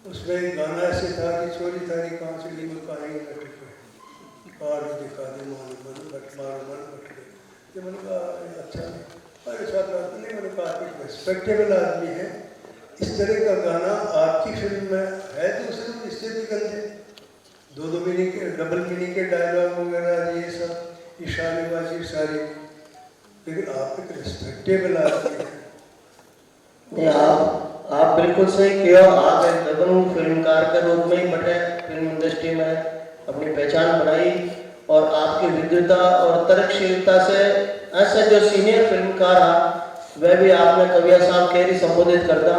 उसमें एक गाना ऐसे था कि चोरी थारी कहाँ से ली मैं कहीं लटक गए, कार दिखा दे मारो मन बट मारो मन बट गए। तो मैंने कहा अच्छा नहीं, अरे साहब नहीं, मैंने कहा आप एक रेस्पेक्टेबल आदमी है, इस तरह का गाना आपकी फिल्म में है तो सिर्फ इससे भी गंदे 2-2 मीनिंग के, डबल मीनिंग के डायलॉग वगैरह, ये सब इशारेबाजी सारी, लेकिन आप एक रिस्पेक्टेबल आदमी है। नहीं, आप बिल्कुल सही कहो। आप एक दबंग फिल्मकार के रूप में ही बटे, फिल्म इंडस्ट्री में अपनी पहचान बनाई और आपकी विद्वता और तर्कशीलता से ऐसे जो सीनियर फिल्मकार रहा वह भी आपने कविया साहब के ही संबोधित करता।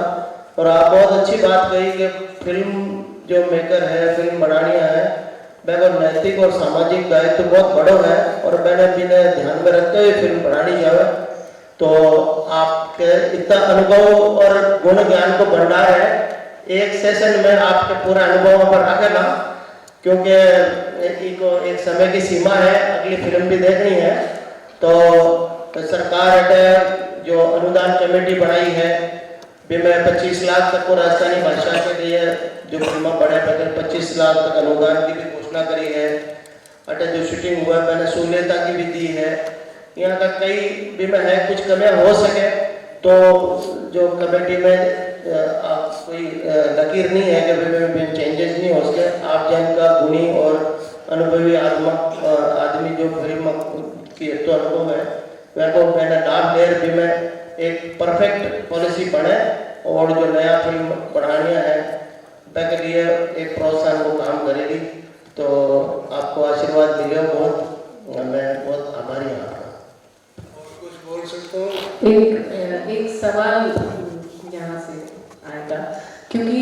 और आप बहुत अच्छी बात कही कि फिल्म जो मेकर है फिल्म बनानी है मेरे नैतिक और सामाजिक दायित्व बहुत बड़ो है और मैंने भी ध्यान में रखते हुए फिल्म बनानी जाए तो आपके इतना अनुभव और गुण ज्ञान को भंडार है एक सेशन में आपके पूरा अनुभव पर रखेगा क्योंकि एक समय की सीमा है अगली फिल्म भी देखनी है तो सरकार ने जो अनुदान कमेटी बनाई है भी मैं 25 लाख तक को राजस्थानी भाषा के लिए जो फिल्म बने बगैर 25 लाख तक अनुदान की भी घोषणा करी है अटे जो शूटिंग हुआ मैंने शून्यता की भी दी है यहाँ का कई भी में है कुछ कमियां हो सके तो जो कमेटी में कोई लकीर नहीं है कि चेंजेस नहीं हो सके आप जन का गुणी और अनुभवी आदमी जो फिल्म की तो अनुभव है वह को मैंने लाभ ले भी मैं एक परफेक्ट पॉलिसी बने और जो नया फिल्म बढ़ानी है के लिए एक प्रोत्साहन वो काम करेगी तो आपको आशीर्वाद मिले बहुत मैं बहुत आभारी हूँ आपका। और कुछ बोल सकता हूँ एक सवाल यहाँ से आएगा क्योंकि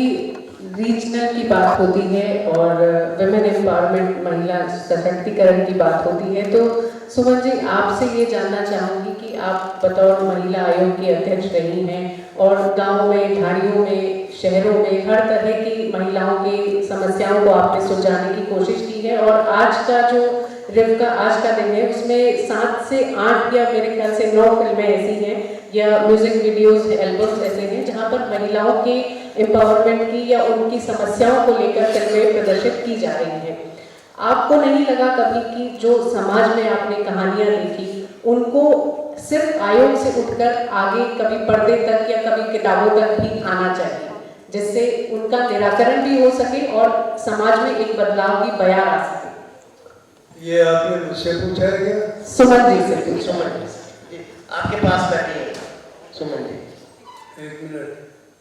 रीजनल की बात होती है और वुमेन एम्पावरमेंट महिला सशक्तिकरण की बात होती है तो सुमन जी आपसे ये जानना चाहूँगी कि आप बतौर महिला आयोग की अध्यक्ष रही हैं और गाँव में ढाणियों में शहरों में हर तरह की महिलाओं की समस्याओं को आपने सुलझाने की कोशिश की है और आज का जो आज का दिन है उसमें 7 से 8 या मेरे ख्याल से 9 फिल्में ऐसी हैं या म्यूजिक वीडियोस एल्बम्स ऐसे हैं जहाँ पर महिलाओं के एम्पावरमेंट की या उनकी समस्याओं को लेकर फिल्में प्रदर्शित की जा रही हैं। आपको नहीं लगा कभी कि जो समाज में आपने कहानियाँ देखी उनको सिर्फ आयोग से उठकर आगे कभी पर्दे तक या कभी किताबों तक भी आना चाहिए जिससे उनका निराकरण भी हो सके और समाज में एक बदलाव की बयार आ सके? ये आपने मुझसे पूछा है क्या? सुमन जी से। सुमन जी आपके पास बैठी है सुमन जी। 1 मिनट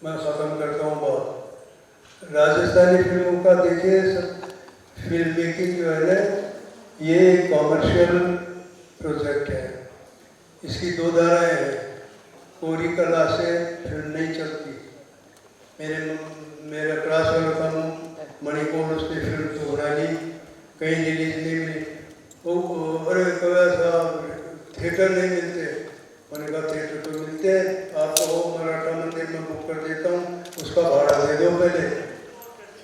मैं ख़त्म करता हूँ बात। राजस्थानी फिल्मों का देखिए सब फिल्म मेकिंग जो है ना ये एक कॉमर्शियल प्रोजेक्ट है। इसकी 2 धाराएं हैं। कोरी कला से फिल्म नहीं चलती। मेरा क्लास वाला था मणिपुर उसने फिल्म तो बना ली कहीं रिलीज नहीं मिली वो अरे कहा साहब थिएटर नहीं मिलते मैंने कहा थिएटर तो मिलते आपको वो मराठा मंदिर में बुक कर देता हूँ उसका भाड़ा दे दो पहले।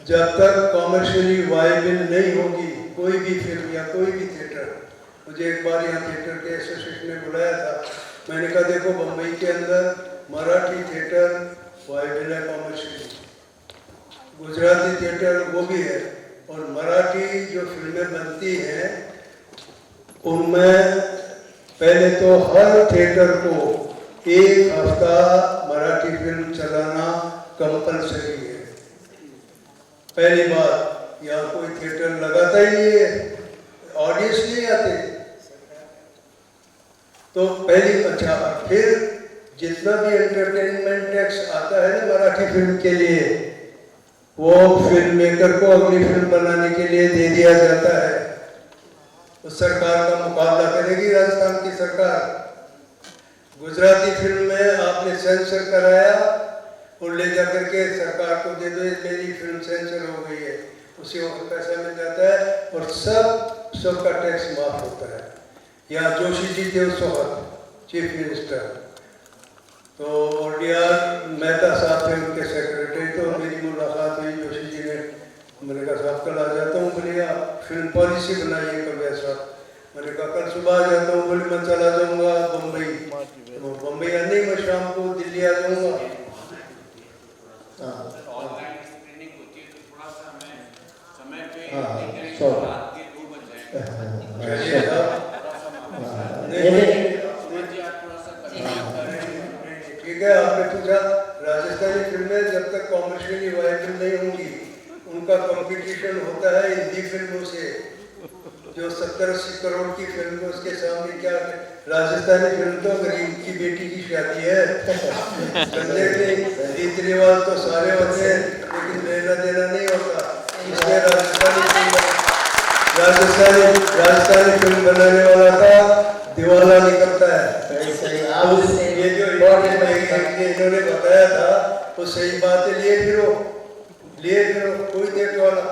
जब तक कॉमर्शियली वायबल नहीं होगी कोई भी फिल्म या कोई भी थिएटर। मुझे एक बार यहाँ थिएटर के एसोसिएशन ने बुलाया था मैंने कहा देखो बम्बई के अंदर मराठी थिएटर वायबल है कॉमर्शियली गुजराती थिएटर वो भी है और मराठी जो फिल्में बनती हैं उनमें पहले तो हर थिएटर को 1 हफ्ता मराठी फिल्म चलाना कंपलसरी है। पहली बात यहाँ कोई थिएटर लगाता ही नहीं है ऑडियंस नहीं आते तो पहली अच्छा फिर जितना भी एंटरटेनमेंट टैक्स आता है ना मराठी फिल्म के लिए वो फिल्म मेकर को अगली फिल्म बनाने के लिए दे दिया जाता है। तो सरकार का मुकाबला करेगी राजस्थान की सरकार। गुजराती फिल्म में आपने सेंसर कराया और ले जाकर के सरकार को दे दो मेरी फिल्म सेंसर हो गई है उसी वक्त पैसा मिल जाता है और सबका टैक्स माफ होता है। यहाँ जोशी जी थे उस वक्त चीफ मिनिस्टर तो डीआर मेहता साहब थे उनके सेक्रेटरी तो मेरी मुलाकात हुई जोशी जी ने मैंने कहा साहब कल आ जाता हूँ बोले आप फिल्म पॉलिसी बनाइए कभी ऐसा मैंने कहा कल सुबह आ जाता हूँ बोले मैं चला जाऊँगा बम्बई तो बम्बई आ नहीं मैं शाम को दिल्ली आ जाऊँगा। ठीक है आपने पूछा राजस्थानी फिल्में जब तक कॉमर्शियली वायबल नहीं होंगी उनका कंपटीशन होता है हिंदी फिल्मों से जो 70-80 करोड़ की फिल्म है उसके सामने क्या राजस्थानी फिल्म तो गरीब की बेटी की शादी है रीति रिवाज तो सारे होते हैं लेकिन लेना देना नहीं होता इसलिए राजस्थानी फिल्म बनाने वाला का दिवाला निकलता है। ये जो इन्होंने बताया था वो सही बात है देख कोई देखने वाला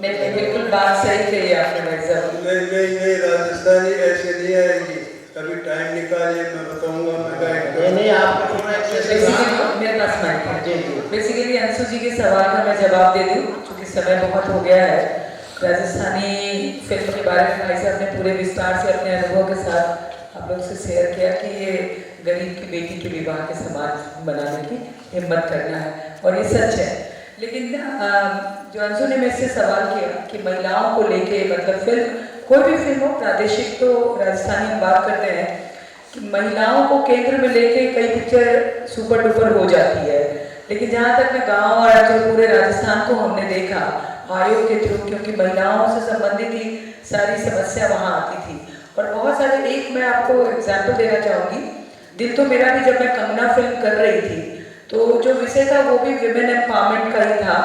नहीं, बिल्कुल बात सही कही आपने भाई साहब। नहीं राजस्थानी ऐसे नहीं आएगी, कभी टाइम निकालिए, मैं बताऊंगा। मैं नहीं आपको मेरे पास माइक है। बेसिकली अंशु जी के सवाल का मैं जवाब दे दूं, क्योंकि समय बहुत हो गया है। राजस्थानी फिल्म के बारे में भाई साहब ने पूरे विस्तार से अपने अनुभव के साथ आप लोग से शेयर किया कि ये गरीब की बेटी के विवाह के समाज बनाने की हिम्मत करना है, और ये सच है। लेकिन जो अंशु ने मेरे से सवाल किया कि महिलाओं को लेके, मतलब फिल्म कोई भी फिल्म हो, प्रादेशिक तो राजस्थानी हम बात करते हैं कि महिलाओं को केंद्र में लेके कई पिक्चर सुपर डुपर हो जाती है। लेकिन जहाँ तक मैं गांव और जो पूरे राजस्थान को हमने देखा आयोग के थ्रू, क्योंकि महिलाओं से संबंधित ही सारी समस्या वहाँ आती थी, और बहुत सारे, एक मैं आपको एग्जाम्पल देना चाहूँगी। दिल तो मेरा भी, जब मैं कंगना फिल्म कर रही थी तो जो विषय था वो भी विमेन एम्पावरमेंट का ही था।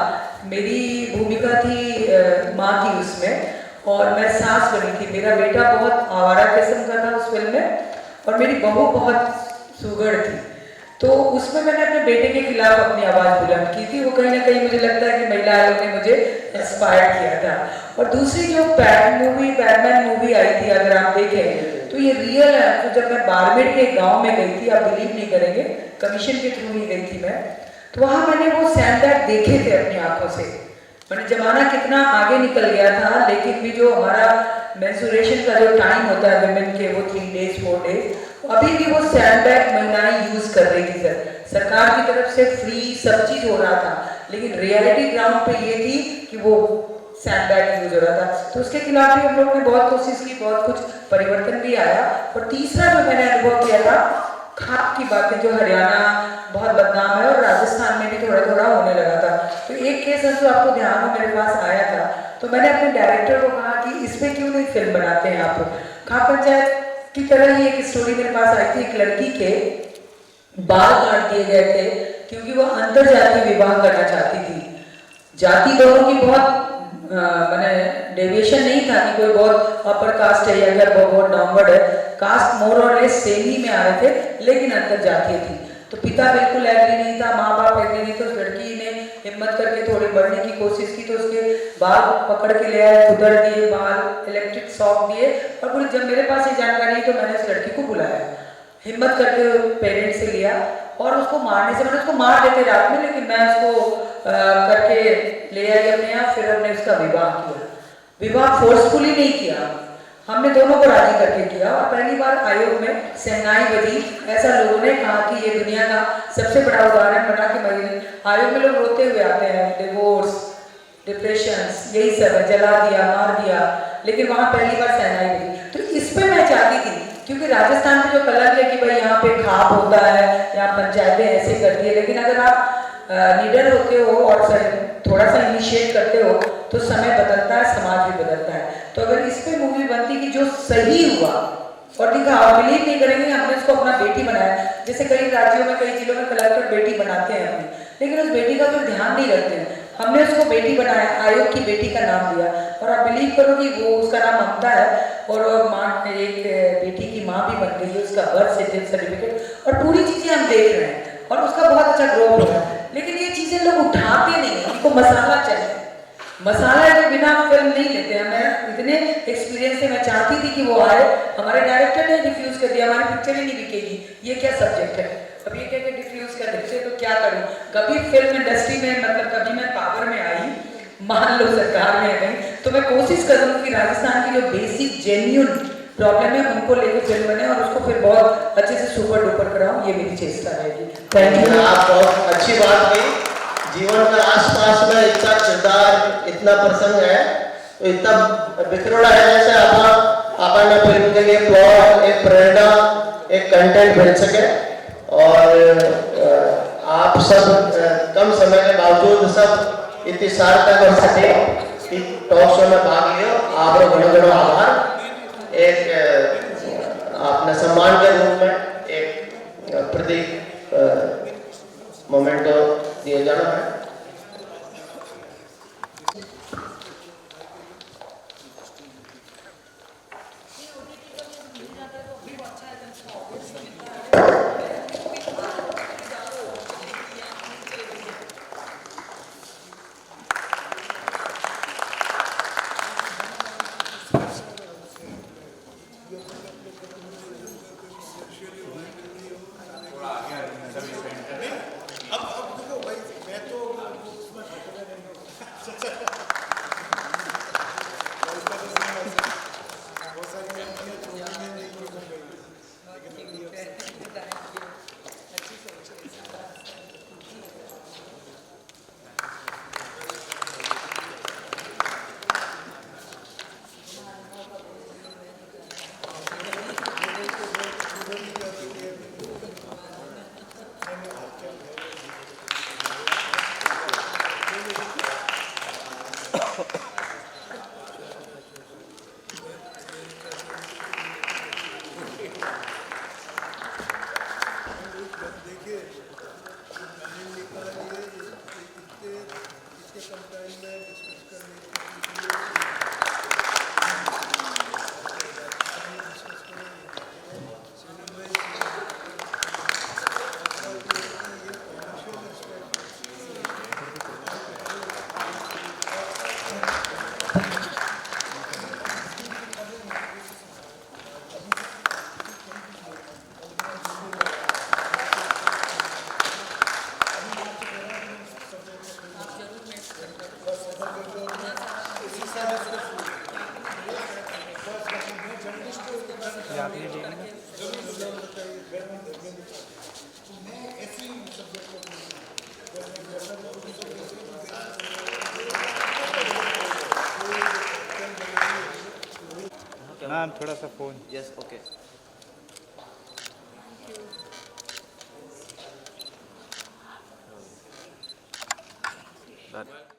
मेरी भूमिका थी माँ की उसमें, और मैं सास बनी थी। मेरा बेटा बहुत आवारा किस्म का था उस फिल्म में, और मेरी बहू बहुत सुगढ़ थी। तो उसमें मैंने अपने बेटे के खिलाफ अपनी आवाज़ बुलंद की थी। वो कहीं ना कहीं मुझे लगता है कि महिला आयोग ने मुझे इंस्पायर किया था। और दूसरी जो बैटमैन मूवी आई थी, अगर आप देखें तो ये रियल है। तो जब मैं बाड़मेर के गांव में गई थी, आप बिलीव नहीं करेंगे, कमीशन के थ्रू ही गई थी मैं, तो वहाँ मैंने वो सैंडबैग देखे थे अपनी आंखों से। मैंने जमाना कितना आगे निकल गया था, लेकिन भी जो हमारा मेंसुरेशन का जो टाइम होता है विमेन के, वो 3 डेज 4 डेज, अभी भी वो सैंडबैग महिलाएं यूज कर रही थी। सरकार की तरफ से फ्री सब चीज हो रहा था, लेकिन रियलिटी ग्राउंड पे ये थी कि वो सैंडबैग यूज हो रहा था। तो उसके खिलाफ भी हम लोग ने बहुत कोशिश की, बहुत कुछ परिवर्तन भी आया। और तीसरा जो मैंने अनुभव किया था, खाप की बातें, जो हरियाणा बहुत बदनाम है और राजस्थान में भी थोड़ा थोड़ा होने लगा था। तो एक केस जो आपको ध्यान में मेरे पास आया था, तो मैंने अपने डायरेक्टर को कहा कि इस पे क्यों नहीं फिल्म बनाते हैं आप। खाप पंचायत की तरह ही एक स्टोरी मेरे पास आई थी। एक लड़की के बाल काट दिए गए थे क्योंकि वो अंतर जातीय विवाह करना चाहती थी। जाति दोनों की बहुत मैंने डेविएशन नहीं था कि कोई बहुत अपर कास्ट है या फिर बहुत डाउनवर्ड है। कास्ट मोर और लेस सेम ही में आ रहे थे, लेकिन अंतर जातीय थी। तो पिता बिल्कुल एग्री नहीं था, माँ बाप एग्री नहीं थे। उस लड़की ने हिम्मत करके थोड़ी बढ़ने की कोशिश की, तो उसके बाल पकड़ के ले आए, उधर दिए बाल, इलेक्ट्रिक शॉक दिए। और पूरी, जब मेरे पास ये जानकारी आई तो मैंने उस लड़की को बुलाया, हिम्मत करके पेरेंट्स से लिया, और उसको मारने से, मैंने उसको मार देते रात में, लेकिन मैं उसको करके ले आई अपने यहाँ। फिर हमने उसका विवाह किया। विवाह फोर्सफुली नहीं किया, हमने दोनों को राजी करके किया। और पहली बार आयोग में सहनाई बजी। ऐसा लोगों ने कहा कि ये दुनिया का सबसे बड़ा उदाहरण बना कि आयोग में लोग रोते हुए आते हैं, डिवोर्स, डिप्रेशन, यही सब है, जला दिया, मार दिया, लेकिन वहाँ पहली बार सहनाई बजी। तो इस पर मैं चाहती थी, क्योंकि राजस्थान में जो कलंक है कि भाई यहाँ पे खाप होता है, यहाँ पंचायतें ऐसे करती है, लेकिन अगर आप लीडर होते हो और थोड़ा सा इनिशिएट करते हो तो समय बदलता है, समाज भी बदलता है। तो अगर इस पे मूवी बनती कि जो सही हुआ और दिखा, आप बिलीव नहीं करेंगे, हमने उसको अपना बेटी बनाया। जैसे कई राज्यों में, कई जिलों में कलेक्टर बेटी बनाते हैं अपनी, लेकिन उस बेटी का फिर ध्यान नहीं रखते हैं। हमने उसको बेटी बनाया, आयोग की बेटी का नाम दिया, और आप बिलीव करो कि वो, उसका नाम ममता है, और माँ, एक बेटी की माँ भी बन गई है, उसका बर्थ सर्टिफिकेट, और पूरी चीजें हम देख रहे हैं, और उसका बहुत अच्छा ग्रोथ हो रहा है। लेकिन ये चीजें लोग उठाते नहीं, उनको मसाला चाहिए। मसाला के बिना फिल्म नहीं लेते हैं। मैं इतने एक्सपीरियंस से मैं चाहती थी कि वो आए, हमारे डायरेक्टर ने रिफ्यूज कर दिया, हमारी पिक्चर ही नहीं बिकेगी, ये क्या सब्जेक्ट है। अब ये क्या रिफ्यूज कर देते, तो क्या करूँ। कभी फिल्म इंडस्ट्री में, मतलब कभी मैं पावर में आई, मान लो सरकार में गई, तो मैं कोशिश करूँगी कि राजस्थान की जो बेसिक जेन्युइन प्रॉब्लम है उनको लेकर फिल्म बने, और उसको फिर बहुत अच्छे से सुपर डुपर कराऊँ, ये मेरी चेष्टा रहेगी। Thank you. आप बहुत अच्छी बात कही। जीवन में आसपास में इतना किरदार, इतना प्रसंग है, तो इतना बिखरोड़ा है, जैसे अपन फिल्म के लिए प्लॉट, एक प्रेरणा, एक कंटेंट मिल सके। और आप सब कम समय के बावजूद सब इतनी सार्थक और सके टॉक शो में भाग लियो, आप घणो घणो आभार। एक अपने सम्मान के रूप में एक प्रतीक मोमेंटो दिए जाना है। मैम थोड़ा सा फ़ोन। Yes okay. Done.